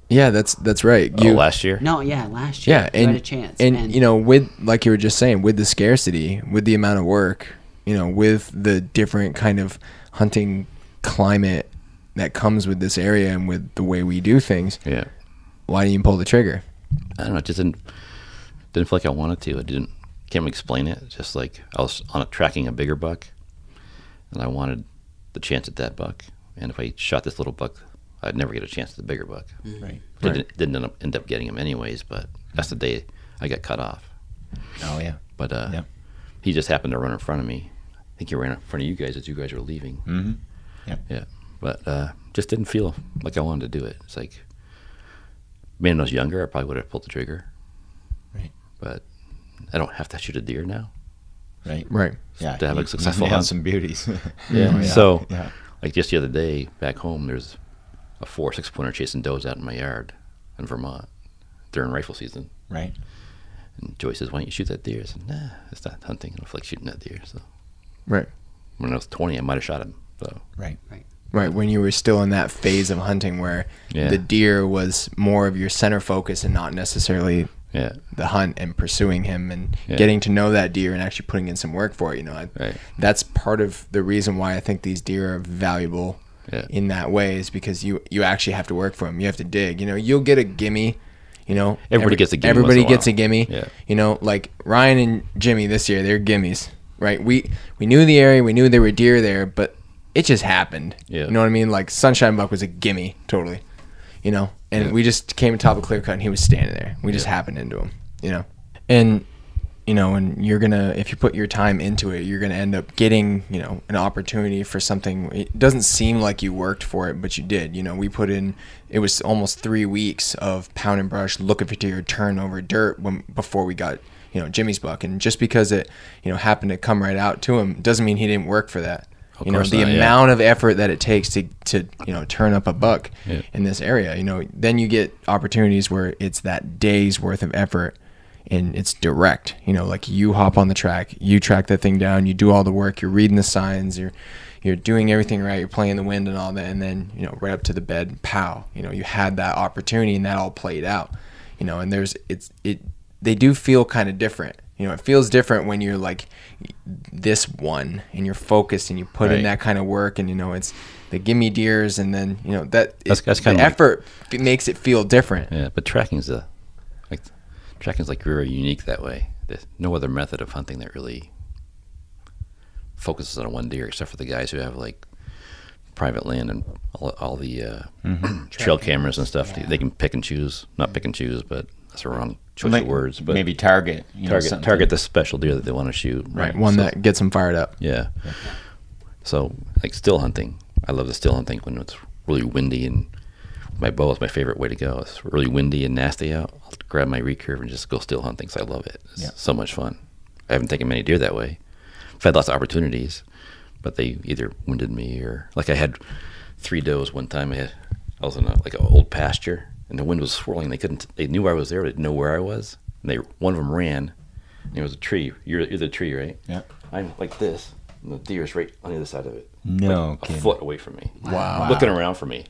Yeah, that's right. Oh, last year? No, yeah, last year. Yeah, you and had a chance. and you know, with like you were just saying, with the scarcity, with the amount of work, you know, with the different kind of hunting climate that comes with this area and with the way we do things, Yeah. why didn't you pull the trigger? I don't know. It just didn't feel like I wanted to. Can't really explain it. It's just like I was tracking a bigger buck, and I wanted the chance at that buck. And if I shot this little buck, I'd never get a chance at the bigger buck. Right. Didn't end up getting him anyways, but that's the day I got cut off. Oh yeah. But Yeah. he just happened to run in front of me. I think he ran in front of you guys as you guys were leaving. Mm-hmm. Yeah. But just didn't feel like I wanted to do it. It's like, maybe when I was younger, I probably would have pulled the trigger. Right. But I don't have to shoot a deer now. Right. Right. Yeah. To have a you successful have hunt. some beauties. Yeah. Oh, So, yeah. like just the other day back home, there's a 4 6-pointer chasing does out in my yard in Vermont during rifle season. Right. And Joy says, "Why don't you shoot that deer?" I said, "Nah, it's not hunting. I don't feel like shooting that deer." So Right. when I was 20, I might have shot him. So Right. Right, when you were still in that phase of hunting where Yeah. the deer was more of your center focus and not necessarily yeah, the hunt and pursuing him and Yeah. getting to know that deer and actually putting in some work for it, you know. right. That's part of the reason why I think these deer are valuable Yeah. in that way, is because you actually have to work for them. You have to dig. You know, you'll get a gimme. You know, Everybody gets a gimme Everybody once in a gets a while. gimme. Yeah. You know, like Ryan and Jimmy this year, they're gimmies, right? We knew the area, we knew there were deer there, but it just happened. Yeah. You know what I mean? Like Sunshine Buck was a gimme, totally. You know, and Yeah. we just came atop a clear cut and he was standing there. We just happened into him. You know, and you know, and you're gonna, if you put your time into it, you're gonna end up getting, you know, an opportunity for something. It doesn't seem like you worked for it, but you did. You know, we put in, it was almost 3 weeks of pound and brush, looking for deer, turn over dirt before we got, you know, Jimmy's buck. And just because it, you know, happened to come right out to him doesn't mean he didn't work for that. Of You know, course the not, yeah. amount of effort that it takes to you know, turn up a buck Yeah. in this area, you know, then you get opportunities where it's that day's worth of effort and it's direct. You know, like you hop on the track, you track that thing down, you do all the work, you're reading the signs, you're doing everything right, you're playing the wind and all that, and then, you know, right up to the bed, pow, you know, you had that opportunity and that all played out. You know, and they do feel kind of different. You know, it feels different when you're like this one and you're focused and you put in Right. that kind of work, and you know, it's the gimme deers, and then, you know, That's the kinda like- effort makes it feel different. Yeah, but tracking's like very unique that way. There's no other method of hunting that really focuses on one deer, except for the guys who have like private land and all the trail cameras and stuff. Yeah. They can pick and choose, not pick and choose, but that's the wrong choice Like, of words. But maybe target. You know, something. target the special deer that they want to shoot. Right, one So- that gets them fired up. Yeah. So, like still hunting, I love the still hunting when it's really windy, and my bow is my favorite way to go. It's really windy and nasty out. I'll grab my recurve and just go still hunting, so I love it. It's Yeah. so much fun. I haven't taken many deer that way, I've had lots of opportunities, but they either winded me or like I had 3 does one time. I was in like an old pasture, and the wind was swirling. They knew I was there, but didn't know where I was. And one of them ran, and there was a tree. You're the tree, right? Yeah. I'm like this, and the deer's right on the other side of it. No like kidding. a foot away from me. Wow. Looking around for me.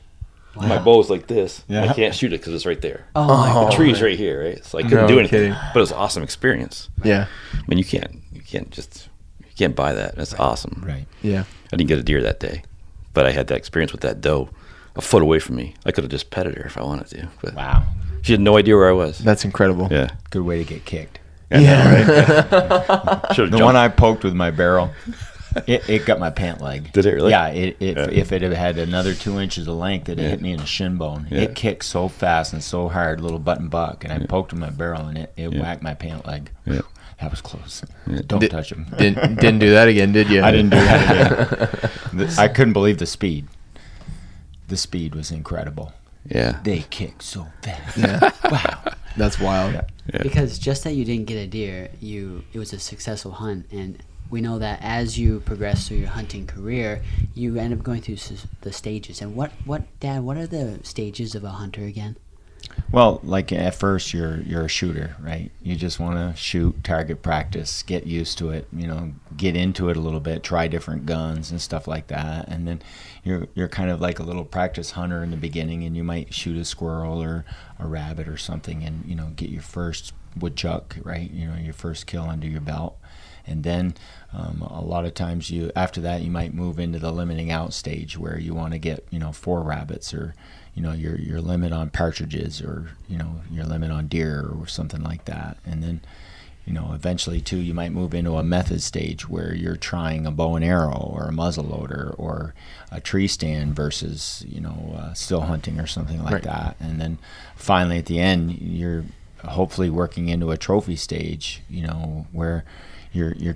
Wow. My bow's like this. Yeah. I can't shoot it because it's right there. Oh my The tree's right here, right? So I couldn't do anything. kidding. But it was an awesome experience. Yeah. I mean, you can't buy that. That's awesome. Right. Yeah. I didn't get a deer that day, but I had that experience with that doe a foot away from me. I could have just petted her if I wanted to. But Wow. she had no idea where I was. That's incredible. Yeah. Good way to get kicked. Yeah. The one I poked with my barrel, it got my pant leg. Did it really? Yeah. If it had another 2 inches of length, it hit me in the shin bone. Yeah. It kicked so fast and so hard, little button buck, and I poked with my barrel, and it whacked my pant leg. Yeah. That was close. Don't touch him. Didn't do that again, did you? I didn't do that again. I couldn't believe the speed. The speed was incredible. Yeah. They kick so fast. Yeah. Wow. That's wild. Yeah. Because just that you didn't get a deer, it was a successful hunt, and we know that as you progress through your hunting career, you end up going through the stages. And what are the stages of a hunter again? Well, like at first you're a shooter, right? You just want to shoot, target practice, get used to it, get into it a little bit, try different guns and stuff like that. And then you're kind of like a little practice hunter in the beginning, and you might shoot a squirrel or a rabbit or something and get your first woodchuck, right? Your first kill under your belt. And then a lot of times after that you might move into the limiting out stage where you want to get 4 rabbits or your limit on partridges or your limit on deer or something like that. And then eventually too you might move into a method stage where you're trying a bow and arrow or a muzzle loader or a tree stand versus still hunting or something like that. And then finally at the end you're hopefully working into a trophy stage where you're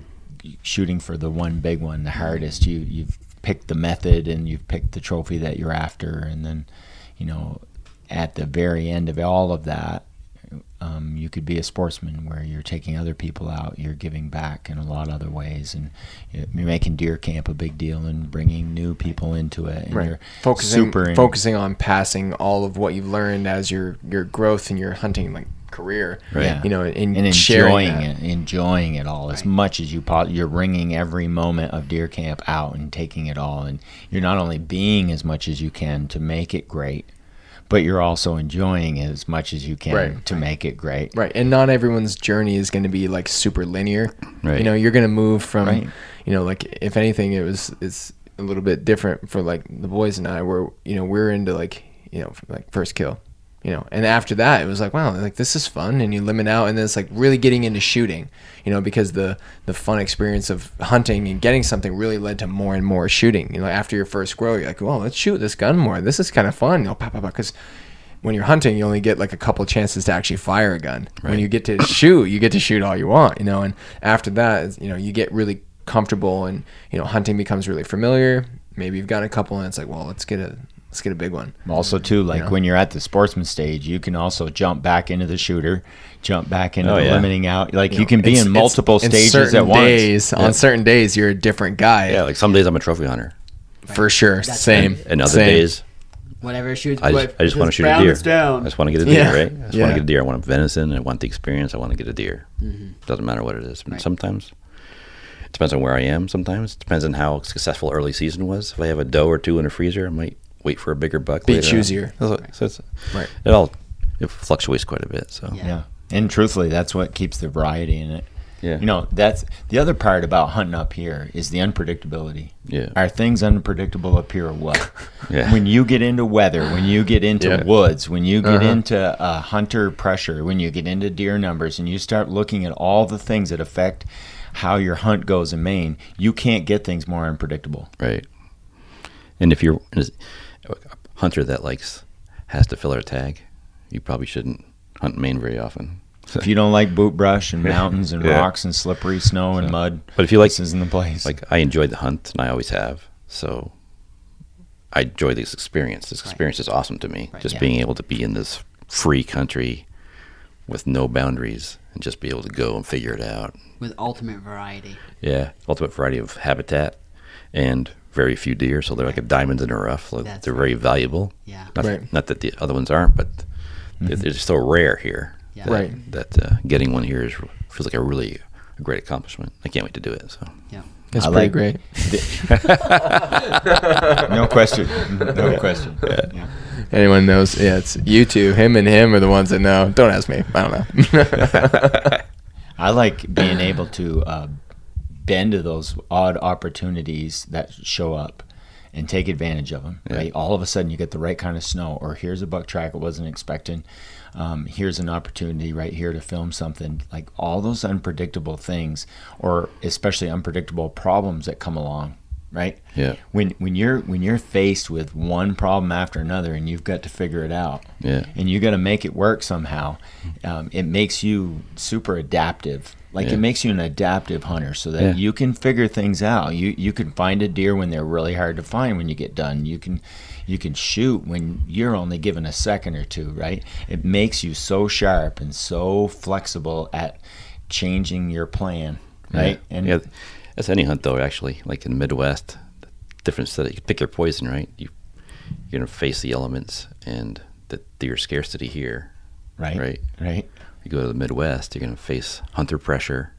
shooting for the one big one, the hardest. You've picked the method and you've picked the trophy that you're after, and then at the very end of all of that you could be a sportsman where you're taking other people out, you're giving back in a lot of other ways, and you're making deer camp a big deal and bringing new people into it, and you're focusing on passing all of what you've learned as your growth in your hunting career, right? And enjoying it all as much as you're bringing every moment of deer camp out and taking it all, and you're not only being as much as you can to make it great, but you're also enjoying it as much as you can to make it great. Right. And not everyone's journey is going to be super linear. Right. You're going to move from, if anything, it's a little bit different for the boys and I, where, we're into first kill, and after that it was wow, this is fun, and you limit out, and then it's really getting into shooting, because the fun experience of hunting and getting something really led to more and more shooting. After your first squirrel, you're well, let's shoot this gun more. This is kind of fun. Because when you're hunting, you only get a couple chances to actually fire a gun. Right. When you get to shoot, you get to shoot all you want, and after that, you get really comfortable, and hunting becomes really familiar. Maybe you've gotten a couple, and it's let's get a big one. Also too, when you're at the sportsman stage, you can also jump back into the shooter, jump back into the limiting out. You can be in multiple stages at once. On certain days, you're a different guy. Yeah, some days I'm a trophy hunter. For sure. Same. And other days, whatever shoots. I just want to shoot a deer. Down. I just want to get a deer, right? I just want to get a deer. I want venison. I want the experience. I want to get a deer. Doesn't matter what it is. Right. Sometimes it depends on where I am. Sometimes it depends on how successful early season was. If I have a doe or two in a freezer, I might wait for a bigger buck. Be choosier. So it's, right. It fluctuates quite a bit. So yeah. And truthfully, that's what keeps the variety in it. Yeah. That's the other part about hunting up here is the unpredictability. Yeah. Are things unpredictable up here or what? Yeah. When you get into weather, when you get into woods, when you get into hunter pressure, when you get into deer numbers, and you start looking at all the things that affect how your hunt goes in Maine, you can't get things more unpredictable. Right. And if you're a hunter that has to fill our tag, you probably shouldn't hunt Maine very often. If you don't like boot brush and mountains and rocks and slippery snow and mud, but if you this isn't the place. I enjoyed the hunt, and I always have. So I enjoy this experience. This experience is awesome to me. Just being able to be in this free country with no boundaries and just be able to go and figure it out. With ultimate variety. Yeah, ultimate variety of habitat and very few deer, so they're like a diamond in the rough. So That's they're very valuable. Yeah. Not that the other ones aren't, but they're so rare here. Yeah. That, Right. that getting one here feels like a great accomplishment. I can't wait to do it. So Yeah. It's I pretty like- great. No question. No question. Yeah. Anyone knows? Yeah, it's you two. Him and him are the ones that know. Don't ask me. I don't know. I like being able to bend to those odd opportunities that show up and take advantage of them. Yeah. Right? All of a sudden, you get the right kind of snow, or here's a buck track I wasn't expecting. Here's an opportunity right here to film something. Like all those unpredictable things, or especially unpredictable problems that come along. Right? Yeah. When you're faced with one problem after another, and you've got to figure it out. Yeah. And you got to make it work somehow. It makes you super adaptive. Like Yeah. it makes you an adaptive hunter, so that Yeah. you can figure things out. You can find a deer when they're really hard to find when you get done. You can shoot when you're only given a second or two. Right? It makes you so sharp and so flexible at changing your plan. Right? Yeah. And yeah, that's any hunt though. Actually, like in the Midwest, the difference that you pick your poison. Right, you're gonna face the elements and the deer scarcity here. right. You go to the Midwest, you're gonna face hunter pressure,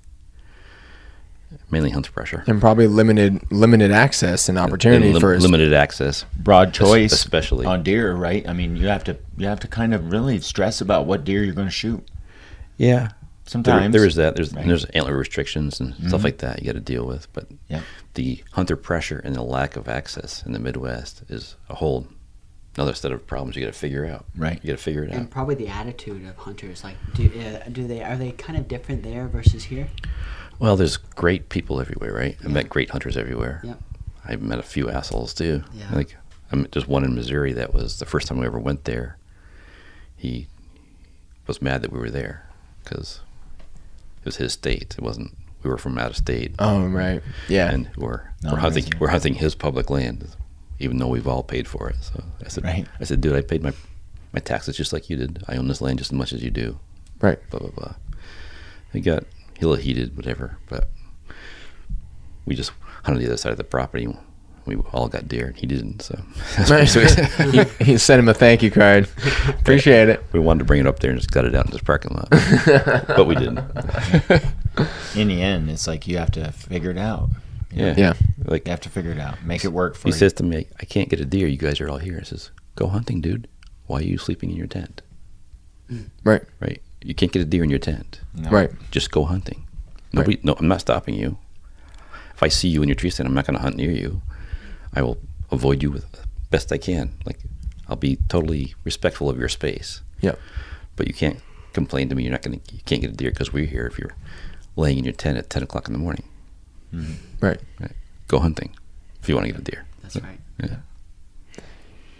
mainly hunter pressure. And probably limited access and opportunity And for limited access. Broad choice, especially on deer, right? I mean, you have to kind of really stress about what deer you're going to shoot. Yeah. Sometimes there is that. Right. There's antler restrictions and stuff like that you got to deal with. But Yeah. the hunter pressure and the lack of access in the Midwest is a whole another set of problems you got to figure out. Right. You got to figure it And out. probably the attitude of hunters, like, are they kind of different there versus here? Well, there's great people everywhere, right? I met great hunters everywhere. Yep. I've met a few assholes too. Yeah. Like I met just one in Missouri that was the first time we ever went there. He was mad that we were there because it was his state. It wasn't. We were from out of state. Oh, right. Yeah. And we're Non-resident. hunting his public land, even though we've all paid for it. So Right. I said, dude, I paid my taxes just like you did. I own this land just as much as you do. Right. Blah blah blah. He got a little heated, whatever. But we just hunted the other side of the property. We all got deer, and he didn't. So that's pretty sweet. he sent him a thank you card. Appreciate it. We wanted to bring it up there and just gut it out in this parking lot, but we didn't. In the end, it's like you have to figure it out. Yeah. Yeah. Like You have to figure it out. Make it work for he you. says to me, I can't get a deer. You guys are all here. I says, go hunting, dude. Why are you sleeping in your tent? Right. Right? You can't get a deer in your tent. No. Right. Just go hunting. Nobody. No, I'm not stopping you. If I see you in your tree stand, I'm not going to hunt near you. I will avoid you with best I can. Like, I'll be totally respectful of your space. Yep. But you can't complain to me. You can't get a deer because we're here if you're laying in your tent at 10 o'clock in the morning. Right. Right? Go hunting if you want to get a deer. That's right. Yeah.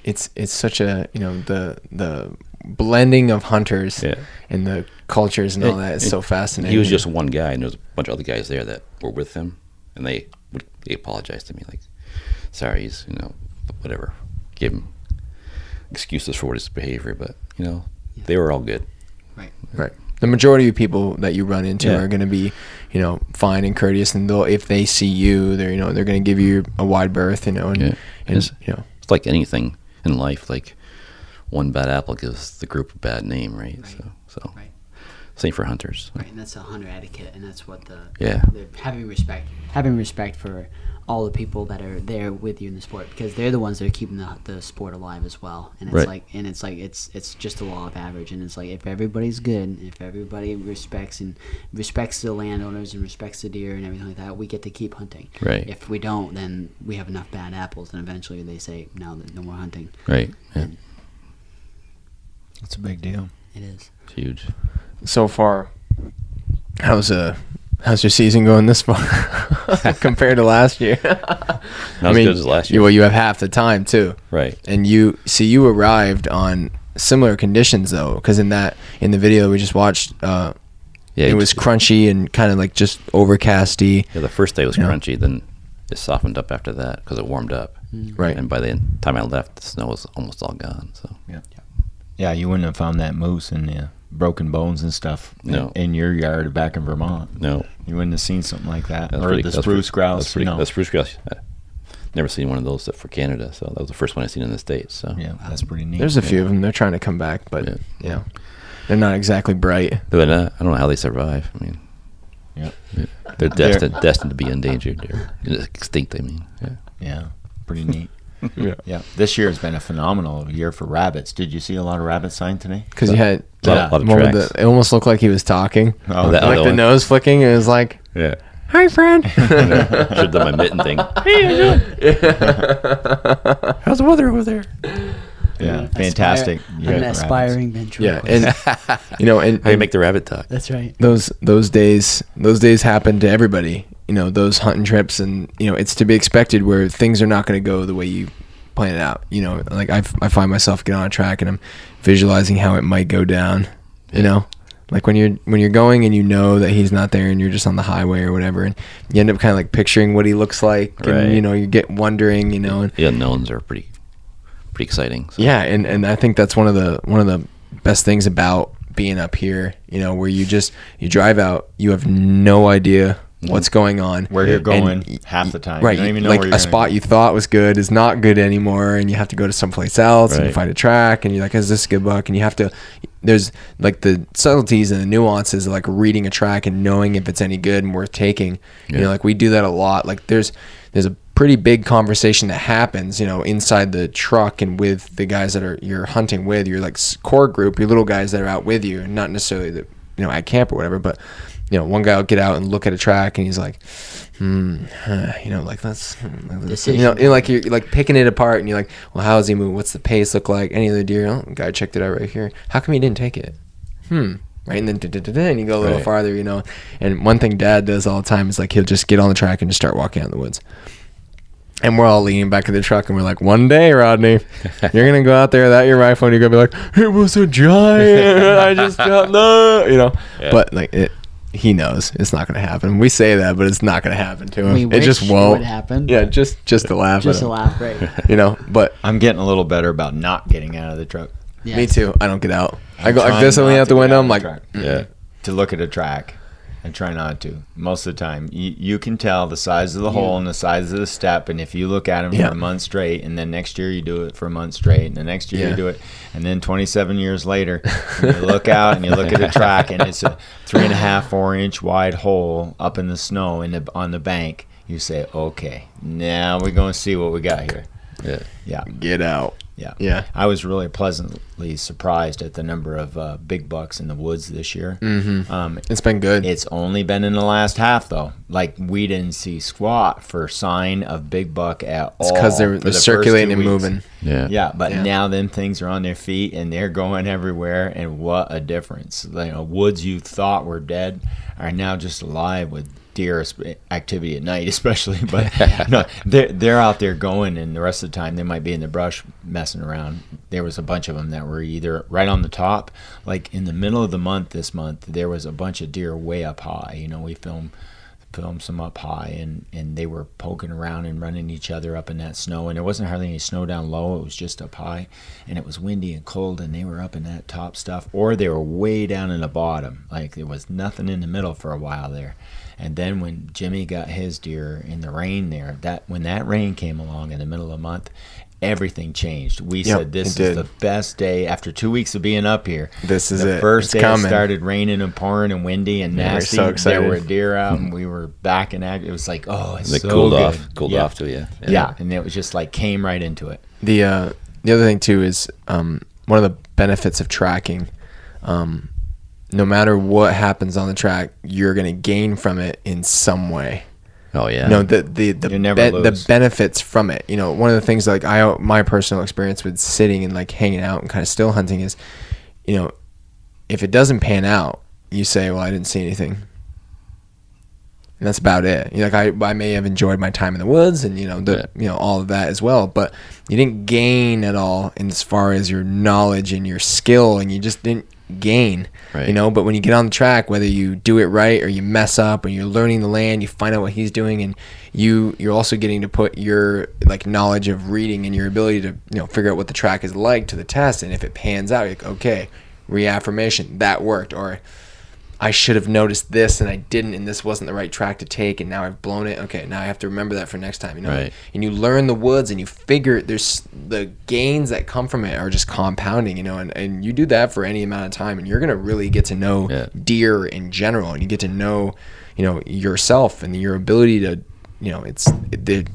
It's such a, the blending of hunters Yeah. and the cultures and all that is so fascinating. He was just one guy, and there was a bunch of other guys there that were with him, and they apologized to me, like, sorry, he's, whatever. Gave him excuses for his behavior, but, they were all good. Right. Right. The majority of people that you run into Yeah. are going to be, fine and courteous, and if they see you, they're they're going to give you a wide berth, and Yeah. and It's like anything in life, like one bad apple gives the group a bad name, right? Right. So Right. same for hunters. Right, and that's a hunter etiquette, and that's what the having respect for all the people that are there with you in the sport, because they're the ones that are keeping the sport alive as well. And it's Right. it's just a law of average, and it's like if everybody's good, if everybody respects the landowners and respects the deer and everything like that, we get to keep hunting. Right. If we don't, then we have enough bad apples, and eventually they say no more hunting. Right. Yeah. That's a big deal. It is. It's huge. So far, how's your season going this far compared to last year? Not as good as last year. Well, you have half the time too, Right. and you arrived on similar conditions though, because in the video we just watched, it was crunchy and kind of like just overcasty. Yeah, the first day was Yeah. crunchy, then it softened up after that because it warmed up. Right. And by the time I left, the snow was almost all gone. So Yeah, you wouldn't have found that moose in the broken bones and stuff No. in your yard back in Vermont. No. You wouldn't have seen something like that. That's Or pretty- the that's spruce pretty- grouse. That's pretty, you know. the spruce grouse. Never seen one of those for Canada, so that was the first one I seen in the States. So Yeah, that's pretty neat. There's a few of them. They're trying to come back, but Yeah. you know, they're not exactly bright. But I don't know how they survive. I mean, Yeah. they're destined to be endangered or extinct. I mean, yeah. Yeah, pretty neat. Yeah. Yeah, this year has been a phenomenal year for rabbits. Did you see a lot of rabbits signed today? Because you had A lot of one with tracks. it almost looked like he was talking. Oh, that- Like other the one? nose flicking. It was like, Yeah. "Hi, friend." Should have done my mitten thing. How's the weather over there? yeah, fantastic. year An for rabbits. aspiring ventriloquist. Yeah, and you know, and How do you make the rabbit talk? That's right. those days happen to everybody. You know, those hunting trips, and you know, it's to be expected where things are not going to go the way you plan it out. You know, like I find myself getting on a track and I'm visualizing how it might go down. You know, like when you're going and you know that he's not there and you're just on the highway or whatever, and you end up kind of like picturing what he looks like, Right. and you know, you get wondering, you know, and The unknowns are pretty exciting. So. yeah, and I think that's one of the best things about being up here, you know, where you drive out, you have no idea what's going on, Where you're going and half the time. right? You don't even know like where a you're spot you thought was good is not good anymore, and you have to go to someplace else and you Right. find a track, and you're like, is this a good buck? And you have to, there's like the subtleties and the nuances of like reading a track and knowing if it's any good and worth taking. You know, like we do that a lot. Like there's a pretty big conversation that happens, you know, inside the truck and with the guys that you're hunting with, your like core group, your little guys that are out with you, and not necessarily the, you know, at camp or whatever, but you know, one guy will get out and look at a track and he's like, you know, like that's, you know, like you're like picking it apart and you're like, well, how is he moving? What's the pace look like? Any other deer? Oh, guy checked it out right here. How come he didn't take it? Right, and then and you go a little Right. farther, you know. And one thing Dad does all the time is like he'll just get on the track and just start walking out in the woods. And we're all leaning back in the truck and we're like, one day, Rodney, you're gonna go out there without your rifle and you're gonna be like, it was a giant. I just got no, you know. Yeah. But like he knows it's not gonna happen. We say that, but it's not gonna happen to him. We It wish just it won't would happen. Yeah, just to laugh. Just at a him, laugh, right? you know. But I'm getting a little better about not getting out of the truck. Yes. me too. I don't get out. I go I'm like this and trying lean not out the to get window. out I'm of like, the truck. Yeah. To look at a track. I try not to. Most of the time, you can tell the size of the hole and the size of the step, and if you look at them Yeah. for a month straight, and then next year you do it for a month straight, and the next year Yeah. you do it, and then 27 years later, you look out and you look at a track, and it's a 3.5, 4-inch wide hole up in the snow on the bank. You say, okay, now we're going to see what we got here. Yeah. Yeah. get out. Yeah. Yeah. I was really pleasantly surprised at the number of big bucks in the woods this year. Mm-hmm. It's been good. It's only been in the last half, though. Like, we didn't see squat for sign of big buck at all. It's because for they're the first circulating 2 and weeks. moving. Yeah. Yeah, but Yeah. now them things are on their feet and they're going everywhere, and what a difference. You know, woods you thought were dead are now just alive with deer activity at night, especially. But no, they're out there going, and the rest of the time they might be in the brush messing around. There was a bunch of them that were either right on the top, like in the middle of the month. This month there was a bunch of deer way up high. You know, we filmed some up high, and they were poking around and running each other up in that snow, and there wasn't hardly any snow down low. It was just up high, and it was windy and cold, and they were up in that top stuff, or they were way down in the bottom. Like, there was nothing in the middle for a while there. And then when Jimmy got his deer in the rain there, when that rain came along in the middle of the month, everything changed. We said this is the best day after 2 weeks of being up here. This is the it. first It's day coming. it started raining and pouring and windy and Yeah, we're nasty. so excited. There were deer out, and we were back in act. It was like, oh, it's They so cooled good. off Yeah. to you. Yeah, and it was just like came right into it. The other thing too is one of the benefits of tracking. No matter what happens on the track, you're gonna gain from it in some way. Oh yeah. You know, the You never the lose. benefits from it. You know, one of the things like my personal experience with sitting and like hanging out and kind of still hunting is, you know, if it doesn't pan out, you say, well, I didn't see anything. And that's about it. You know, like I may have enjoyed my time in the woods and you know all of that as well, but you didn't gain at all in as far as your knowledge and your skill, and you just didn't gain. Right. You know, but when you get on the track, whether you do it right or you mess up, or you're learning the land, you find out what he's doing, and you're also getting to put your like knowledge of reading and your ability to figure out what the track is like to the test. And if it pans out, you're like, okay, reaffirmation. That worked. Or I should have noticed this and I didn't, and this wasn't the right track to take, and now I've blown it. Okay, now I have to remember that for next time. You know, Right. and you learn the woods, and you figure there's the gains that come from it are just compounding. You know, and you do that for any amount of time, and you're gonna really get to know deer in general, and you get to know, you know, yourself and your ability to. You know,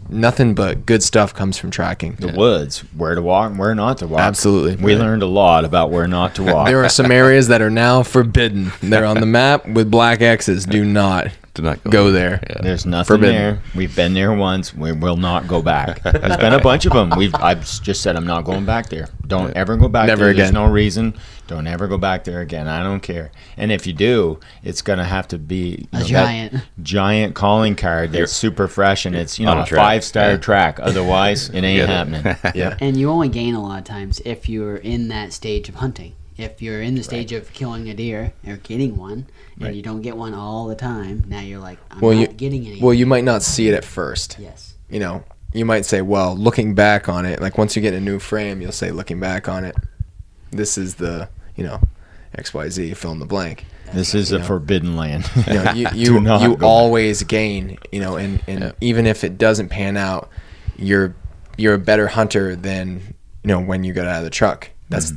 nothing but good stuff comes from tracking. The woods, where to walk and where not to walk. Absolutely. We learned a lot about where not to walk. There are some areas that are now forbidden. They're on the map with black X's. Do not go there. Yeah. There's nothing Forbidden. there. We've been there once. We will not go back. There's been a bunch of them. I've just said I'm not going back there. Don't ever go back Never there. again. There's no reason. Don't ever go back there again. I don't care. And if you do, it's gonna have to be A giant. giant calling card that's super fresh, and it's, you On know, a a track. 5-star track. Otherwise, it ain't happening. Yeah. And you only gain a lot of times if you're in that stage of hunting. If you're in the stage of killing a deer or getting one, and you don't get one all the time, now you're like, I'm not getting any. Well, you might not see it at first. Yes. You know, you might say, well, looking back on it, like once you get a new frame, you'll say, looking back on it, this is the, you know, XYZ, fill in the blank. This is a forbidden land. You know, Do not you go always gain, you know, and even if it doesn't pan out, you're a better hunter than, you know, when you got out of the truck. That's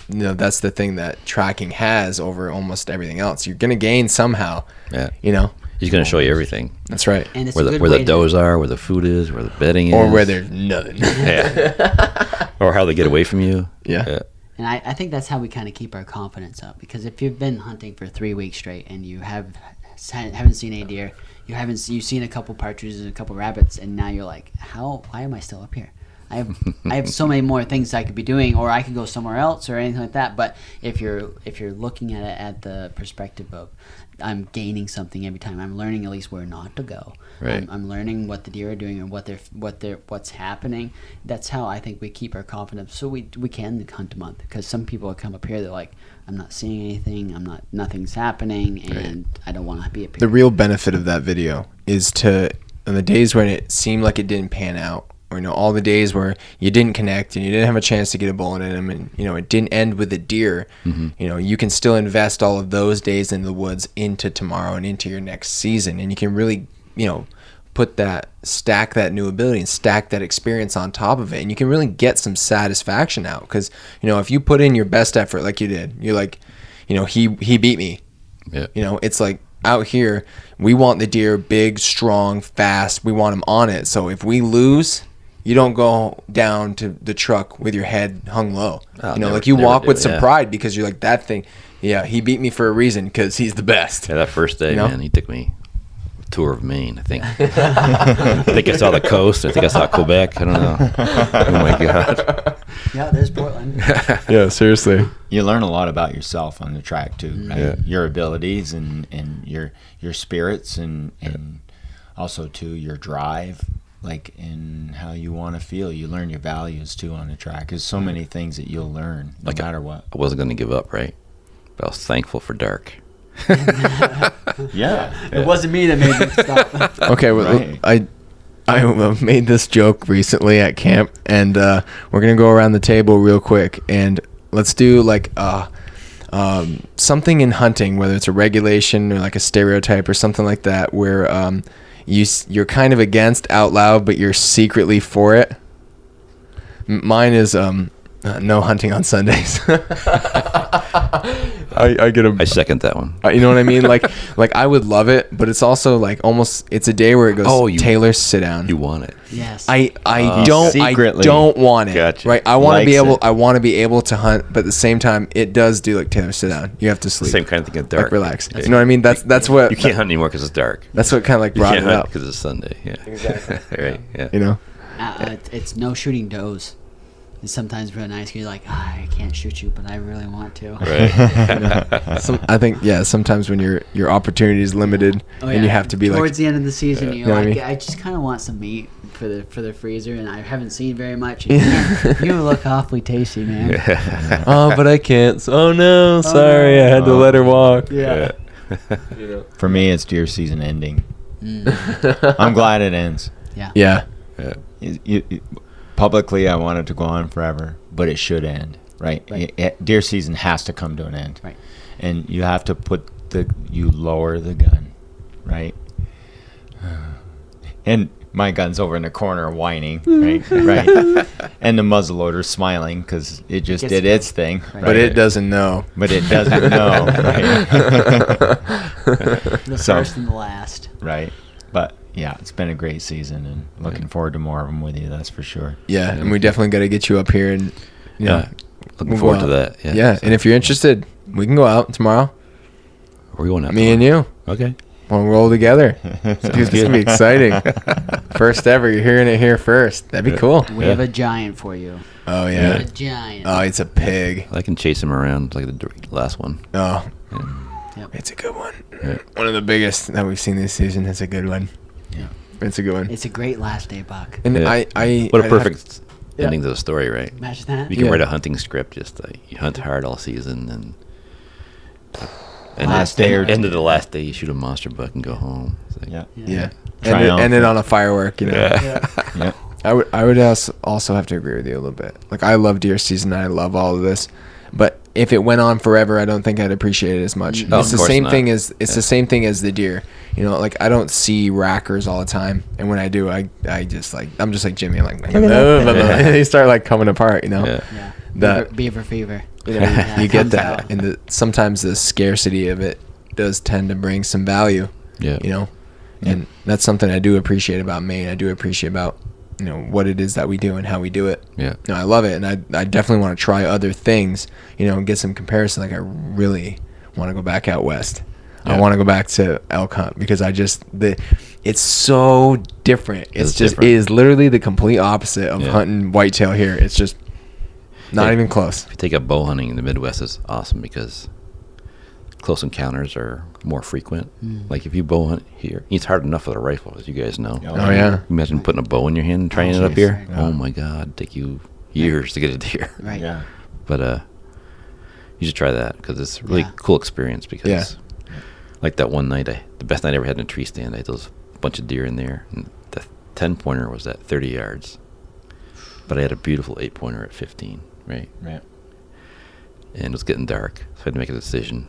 that's the thing that tracking has over almost everything else. You're gonna gain somehow. Yeah. You know. He's going to show you everything. That's right. And it's Where a the good way does are, where the food is, where the bedding is. Or where there's nothing. Yeah. Or how they get away from you. Yeah. And I think that's how we kind of keep our confidence up, because if you've been hunting for 3 weeks straight and you haven't seen a deer, you've seen a couple partridges and a couple rabbits, and now you're like, why am I still up here? I have so many more things I could be doing, or I could go somewhere else or anything like that. But if you're looking at it at the perspective of, I'm gaining something every time, I'm learning at least where not to go. Right. I'm learning what the deer are doing and what's happening. That's how I think we keep our confidence, so we can hunt a month. Because some people come up here, they're like, I'm not seeing anything, nothing's happening, and I don't want to be up here. The real benefit of that video is on the days when it seemed like it didn't pan out, or, you know, all the days where you didn't connect and you didn't have a chance to get a bullet in them, and, you know, it didn't end with a deer. You know, you can still invest all of those days in the woods into tomorrow and into your next season, and you can really, you know, stack that new ability and stack that experience on top of it, and you can really get some satisfaction out. Because, you know, if you put in your best effort like you did, you're like, you know, he beat me. Yeah. You know, it's like, out here we want the deer big, strong, fast. We want him on it. So if we lose, you don't go down to the truck with your head hung low. You know, like you walk with some pride, because you're like, that thing, he beat me for a reason, because he's the best. Yeah, that first day, You know? man, he took me a tour of Maine, I think. I think I saw the coast. I think I saw Quebec. I don't know. Oh, my God. Yeah, there's Portland. Yeah, seriously. You learn a lot about yourself on the track too, right? Yeah. Your abilities and your spirits and also too your drive, like, in how you want to feel. You learn your values too on the track. There's so many things that you'll learn no matter what. I wasn't going to give up, right? But I was thankful for dark. Yeah. It wasn't me that made me stop. Okay, well, Right. I made this joke recently at camp, and we're gonna go around the table real quick, and let's do like something in hunting, whether it's a regulation or like a stereotype or something like that, where you're kind of against out loud, but you're secretly for it. Mine is no hunting on Sundays. I second that one. You know what I mean? Like I would love it, but it's also like almost, it's a day where it goes, Taylor, sit down. You want it. Yes. I don't want it. Gotcha. Right? I want to be Likes able it. I want to be able to hunt, but at the same time it does do like, Taylor, sit down. You have to sleep. Same kind of thing in dark. Like, relax. You know what I mean? That's what You can't hunt anymore because it's dark. That's what kind of like You brought can't it hunt up. because it's Sunday. Yeah. Exactly. Right. Yeah. You know? It's no shooting does. It's sometimes real nice. You're like, I can't shoot you, but I really want to. Right. I think sometimes when your opportunity is limited and you have to be towards like, the end of the season, you're know what I like, mean? I just kind of want some meat for the freezer, and I haven't seen very much. You look awfully tasty, man. oh, but I can't. Oh no, sorry, I had to let her walk. Yeah. For me, it's deer season ending. I'm glad it ends. Yeah. Publicly, I want it to go on forever, but it should end. right? Right. Deer season has to come to an end. Right. And you have to you lower the gun, right? And my gun's over in the corner whining, right? Right. And the muzzleloader's smiling because it just did its thing. Right. But it doesn't know. But it doesn't know. Right? The So- first and the last. Right. But yeah, it's been a great season and looking forward to more of them with you, that's for sure. Yeah, and we definitely got to get you up here and Looking we'll forward go to out. that. Yeah, and if you're interested, we can go out tomorrow. We're going out. Me and you. Okay. We'll roll together. Dude, this is gonna be exciting. First ever. You're hearing it here first. That'd be cool. We have a giant for you. Oh A yeah. giant. Oh, it's a pig. I can chase him around like the last one. Oh, Yep. it's a good one. Yeah. One of the biggest that we've seen this season. It's a good one. Yeah. It's a good one. It's a great last day buck. And Yeah. I What a I'd perfect Yeah. ending to the story, right? Imagine that. You can Yeah. write a hunting script. Just you hunt hard all season, and Last day or end of the last day, you shoot a monster buck and go home. It's like, Yeah. Yeah. Triumphant. End it on a firework. You know. Yeah. Yeah. I would also have to agree with you a little bit. Like I love deer season. I love all of this, but if it went on forever, I don't think I'd appreciate it as much. Oh, It's of the course same not. thing as the same thing as the deer. You know, like I don't see rackers all the time, and when I do, I'm just like Jimmy. I'm like, they start like coming apart. You know, Yeah. Yeah. That- Beaver fever. you get comes that, out. and sometimes the scarcity of it does tend to bring some value. Yeah. You know, and that's something I do appreciate about Maine. I do appreciate about what it is that we do and how we do it. Yeah. No, I love it, and I definitely want to try other things, and get some comparison. Like I really want to go back out west. I Yeah. want to go back to elk hunt because it's so different. It's It different. is literally the complete opposite of Yeah. hunting whitetail here. It's just not Hey. even close. If you take up bow hunting in the Midwest, it's awesome because close encounters are more frequent. Like if you bow hunt here, it's hard enough with a rifle, as you guys know. Oh yeah, Imagine putting a bow in your hand and trying it up jeez. here. Yeah. Oh my God, it'd take you years to get a deer. Right. Yeah. But you should try that because it's a really Yeah. cool experience. Because Yeah. like that one night, the best night I ever had in a tree stand. I had those bunch of deer in there, and the 10-pointer was at 30 yards, but I had a beautiful 8-pointer at 15. Right. Right. And it was getting dark, so I had to make a decision.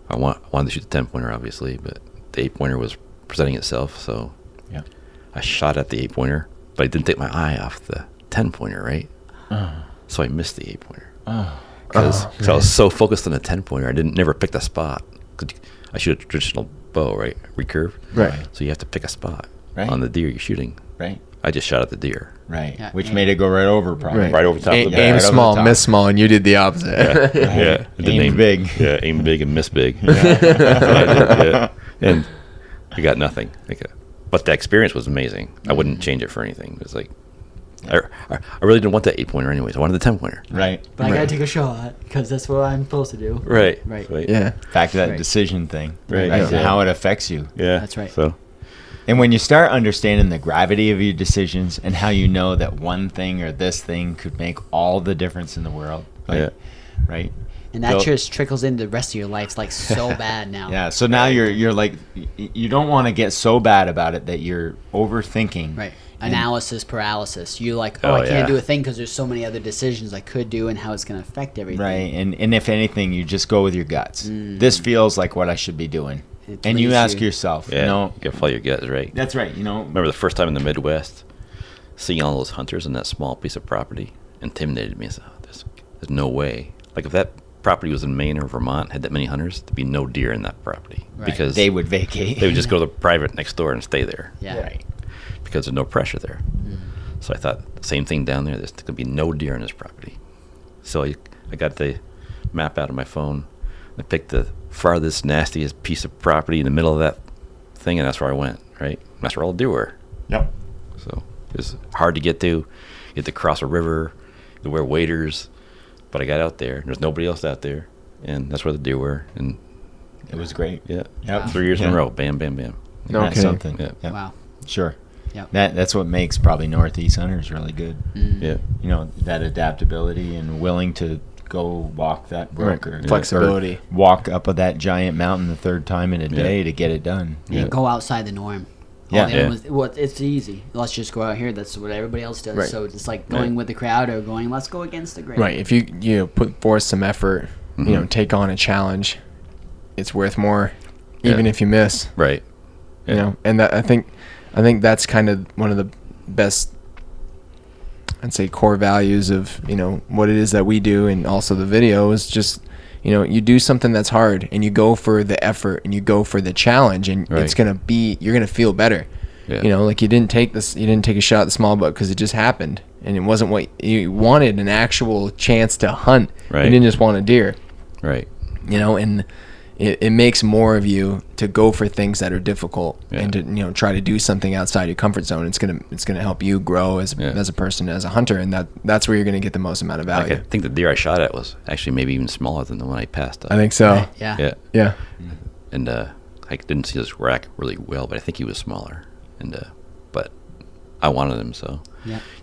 I wanted to shoot the 10-pointer, obviously, but the 8-pointer was presenting itself, so Yeah. I shot at the 8-pointer, but I didn't take my eye off the 10-pointer, right? So I missed the 8-pointer. Because I was so focused on the 10-pointer, I never picked a spot. 'Cause I shoot a traditional bow, right? Recurve. right. So you have to pick a spot Right. on the deer you're shooting. Right. I just shot at the deer. Right. Yeah. Which made it go right over, probably. Right. Right over top of the Aim back. small, top. miss small, and you did the opposite. Yeah. It didn't Aim big. Yeah, aim big and miss big. That's what I did, yeah. And I got nothing. But the experience was amazing. I wouldn't change it for anything. It was like, I really didn't want that 8-pointer anyways. I wanted the 10-pointer. Right. But I gotta take a shot because that's what I'm supposed to do. Right. Right. Yeah. Back to that Right. decision thing. Right. Right. Yeah. And how it affects you. Yeah. That's right. So, And when you start understanding the gravity of your decisions and how you know that one thing or this thing could make all the difference in the world. Like, Yeah. Right. And that So- just trickles into the rest of your life. It's like so bad now. Yeah. So now you're like, you don't want to get so bad about it that you're overthinking. Right. Analysis paralysis. You're like, Oh, I can't yeah. do a thing because there's so many other decisions I could do and how it's going to affect everything. Right. And if anything, you just go with your guts. This feels like what I should be doing. It And you leads ask you- yourself, yeah. you know, You gotta follow your guts, right? that's right. You know, Remember the first time in the Midwest, seeing all those hunters in that small piece of property intimidated me. I said, there's no way. Like if that property was in Maine or Vermont, had that many hunters, there'd be no deer in that property. Right. Because they would vacate. they would just go to the private next door and stay there. Yeah. Right. Because there's no pressure there. So I thought, same thing down there. There's going to be no deer on this property. So I got the map out of my phone. I picked the farthest, nastiest piece of property in the middle of that thing, and that's where I went, right? And that's where all the deer were. Yep. So it was hard to get to. You had to cross a river. You had to wear waders. But I got out there. There's nobody else out there. And that's where the deer were. And It was great. yeah, Yep. 3 years in a Yeah. row. Bam, bam, bam. No That's kidding. something. Yeah. Yep. Wow. Sure. Yep. That's what makes probably Northeast hunters really good. Yeah. You know, that adaptability and willing to go walk that brook Right. or Flexibility. or walk up of that giant mountain the third time in a Yeah. day to get it done. And go outside the norm. Yeah. All the animals, well, it's easy. Let's just go out here. That's what everybody else does. Right. So it's like going with the crowd or going, let's go against the grain. Right. If you put forth some effort, take on a challenge, it's worth more, even if you miss. Right. You know, and that, I think that's kind of one of the best, I'd say, core values of, what it is that we do, and also the video is just, you do something that's hard and you go for the effort and you go for the challenge, and it's going to be, you're going to feel better. Yeah. Like you didn't take a shot at the small buck because it just happened and it wasn't what you wanted, an actual chance to hunt. Right. You didn't just want a deer. Right. And it makes more of you to go for things that are difficult and to try to do something outside your comfort zone. It's gonna help you grow as a person, as a hunter, and that's where you're gonna get the most amount of value. I think the deer I shot at was actually maybe even smaller than the one I passed up. I think so. Right. Yeah. Yeah. And I didn't see this rack really well, but I think he was smaller. And but I wanted him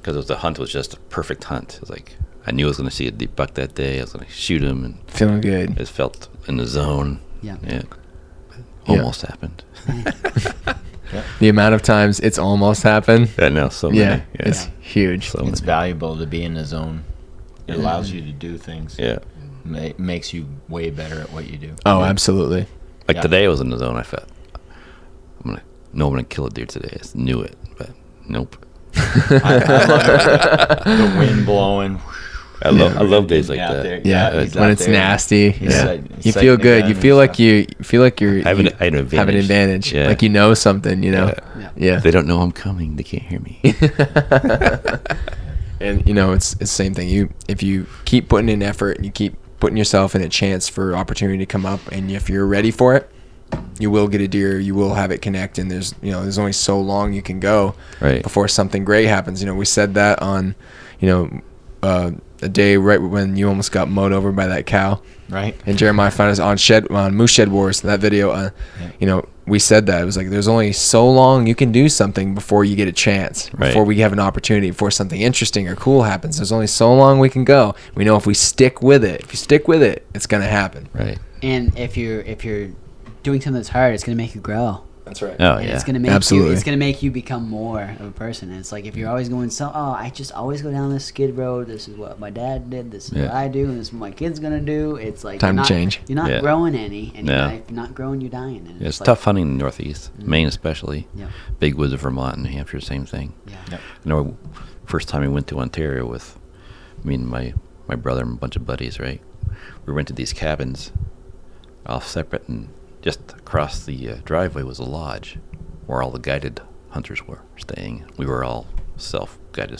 because the hunt was just a perfect hunt. It was like I knew I was going to see a deep buck that day. I was going to shoot him, and feeling good. I just felt in the zone. Yeah. Almost happened. The amount of times it's almost happened. I know, so many. Yeah, it's huge. So It's many. valuable to be in the zone. It allows you to do things. Yeah. Makes you way better at what you do. Oh, absolutely. Like today I was in the zone. I felt I'm gonna kill a deer today. I knew it, but nope. I love the wind blowing. I love days like out that. there. Yeah, he's when out it's there. nasty. He's You sighting feel the good. gun You and feel like stuff. you I have an advantage. have an advantage. Yeah. Like something. Yeah. They don't know I'm coming. They can't hear me. And it's the same thing. If you keep putting in effort and you keep putting yourself in a chance for opportunity to come up, and if you're ready for it, you will get a deer. You will have it connect, and there's only so long you can go before something great happens. We said that on a day right when you almost got mowed over by that cow. Right. And Jeremiah found us on Moose Shed Wars, that video. We said that it was like there's only so long you can do something before you get a chance, before we have an opportunity, before something interesting or cool happens. There's only so long we can go. We know if we stick with it, it's gonna happen. Right. And if you're doing something that's hard, it's gonna make you grow. That's right. Oh And yeah. it's gonna make Absolutely. it's gonna make you become more of a person. And it's like if you're always going, I just always go down this skid road. This is what my dad did. This is what I do, and this is what my kid's gonna do. It's like Time to change. You're not growing any, and Yeah. if you're not growing, you're dying. And It's like, tough hunting in the Northeast, Maine especially. Yeah. Big woods of Vermont and New Hampshire, same thing. Yeah. Yep. I know first time we went to Ontario with me and my brother and a bunch of buddies, right? We rented these cabins off separate, and just across the driveway was a lodge where all the guided hunters were staying. We were all self-guided,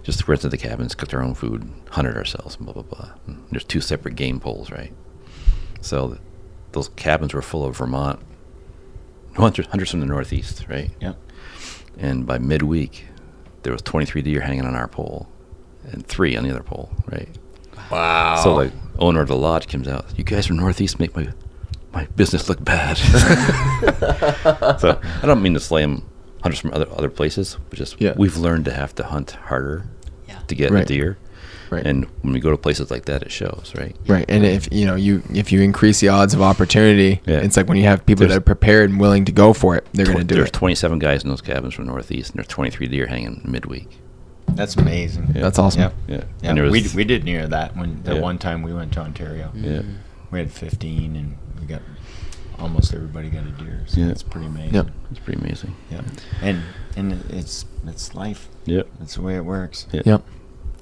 just rented the cabins, cooked our own food, hunted ourselves, and blah, blah, blah. And there's 2 separate game poles, right? So those cabins were full of Vermont hunters from the Northeast, right? Yep. And by midweek, there was 23 deer hanging on our pole and 3 on the other pole, right? Wow. So the owner of the lodge comes out, you guys from Northeast make my business look bad. So I don't mean to slam hunters from other places, but just we've learned to have to hunt harder to get a deer. Right. And when we go to places like that, it shows, right? Right. And if you increase the odds of opportunity, it's like when you have people that are prepared and willing to go for it, they're going to do There's it. 27 guys in those cabins from the Northeast, and there's 23 deer hanging midweek. That's amazing. Yeah. That's awesome. Yep. Yeah. Yeah. And there was, We did near that one time we went to Ontario. Yeah. We had 15, and we got almost everybody got a deer. So it's pretty amazing. Yep. It's pretty amazing. Yeah. And it's life. Yep. That's the way it works. Yeah. Yep.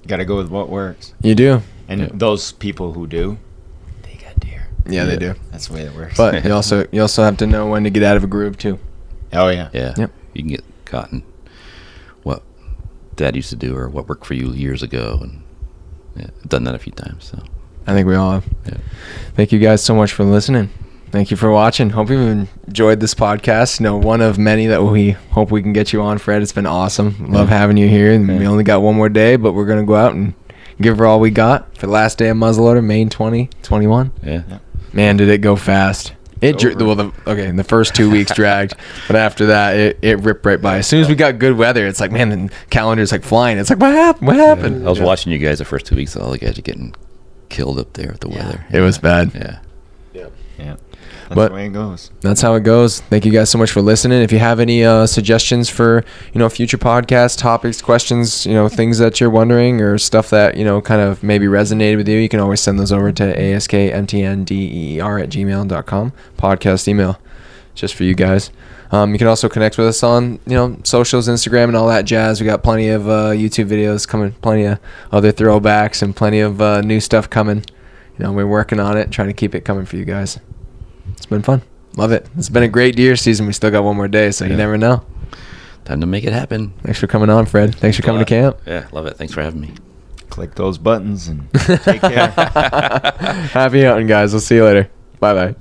You got to go with what works. You do. And those people who do, they got deer. Yeah, they do. That's the way it works. But you also have to know when to get out of a groove too. Oh yeah. Yeah. Yep. You can get caught in what Dad used to do or what worked for you years ago, and I've done that a few times. So I think we all have. yeah. Thank you guys so much for listening. Thank you for watching. Hope you've enjoyed this podcast. One of many that we hope we can get you on, Fred. It's been awesome. Love having you here. And we only got one more day, but we're going to go out and give her all we got for the last day of muzzleloader, May 2021. Yeah. Man, did it go fast. The first 2 weeks dragged, but after that, it ripped right by. As soon as we got good weather, it's like, man, the calendar's like flying. It's like, what happened? What happened? I was watching you guys the first 2 weeks. All the guys are getting killed up there with the weather. It was bad. Yeah. Yeah. That's But the way it goes. That's how it goes. Thank you guys so much for listening. If you have any suggestions for, future podcast topics, questions, things that you're wondering or stuff that, kind of maybe resonated with you, you can always send those over to askmtndeer@gmail.com. Podcast email just for you guys. You can also connect with us on, socials, Instagram, and all that jazz. We got plenty of YouTube videos coming, plenty of other throwbacks, and plenty of new stuff coming. We're working on it, trying to keep it coming for you guys. It's been fun. Love it. It's been a great deer season. We still got one more day, so you never know. Time to make it happen. Thanks for coming on, Fred. Thanks for coming to camp. Yeah, love it. Thanks for having me. Click those buttons and take care. Happy hunting, guys. We'll see you later. Bye-bye.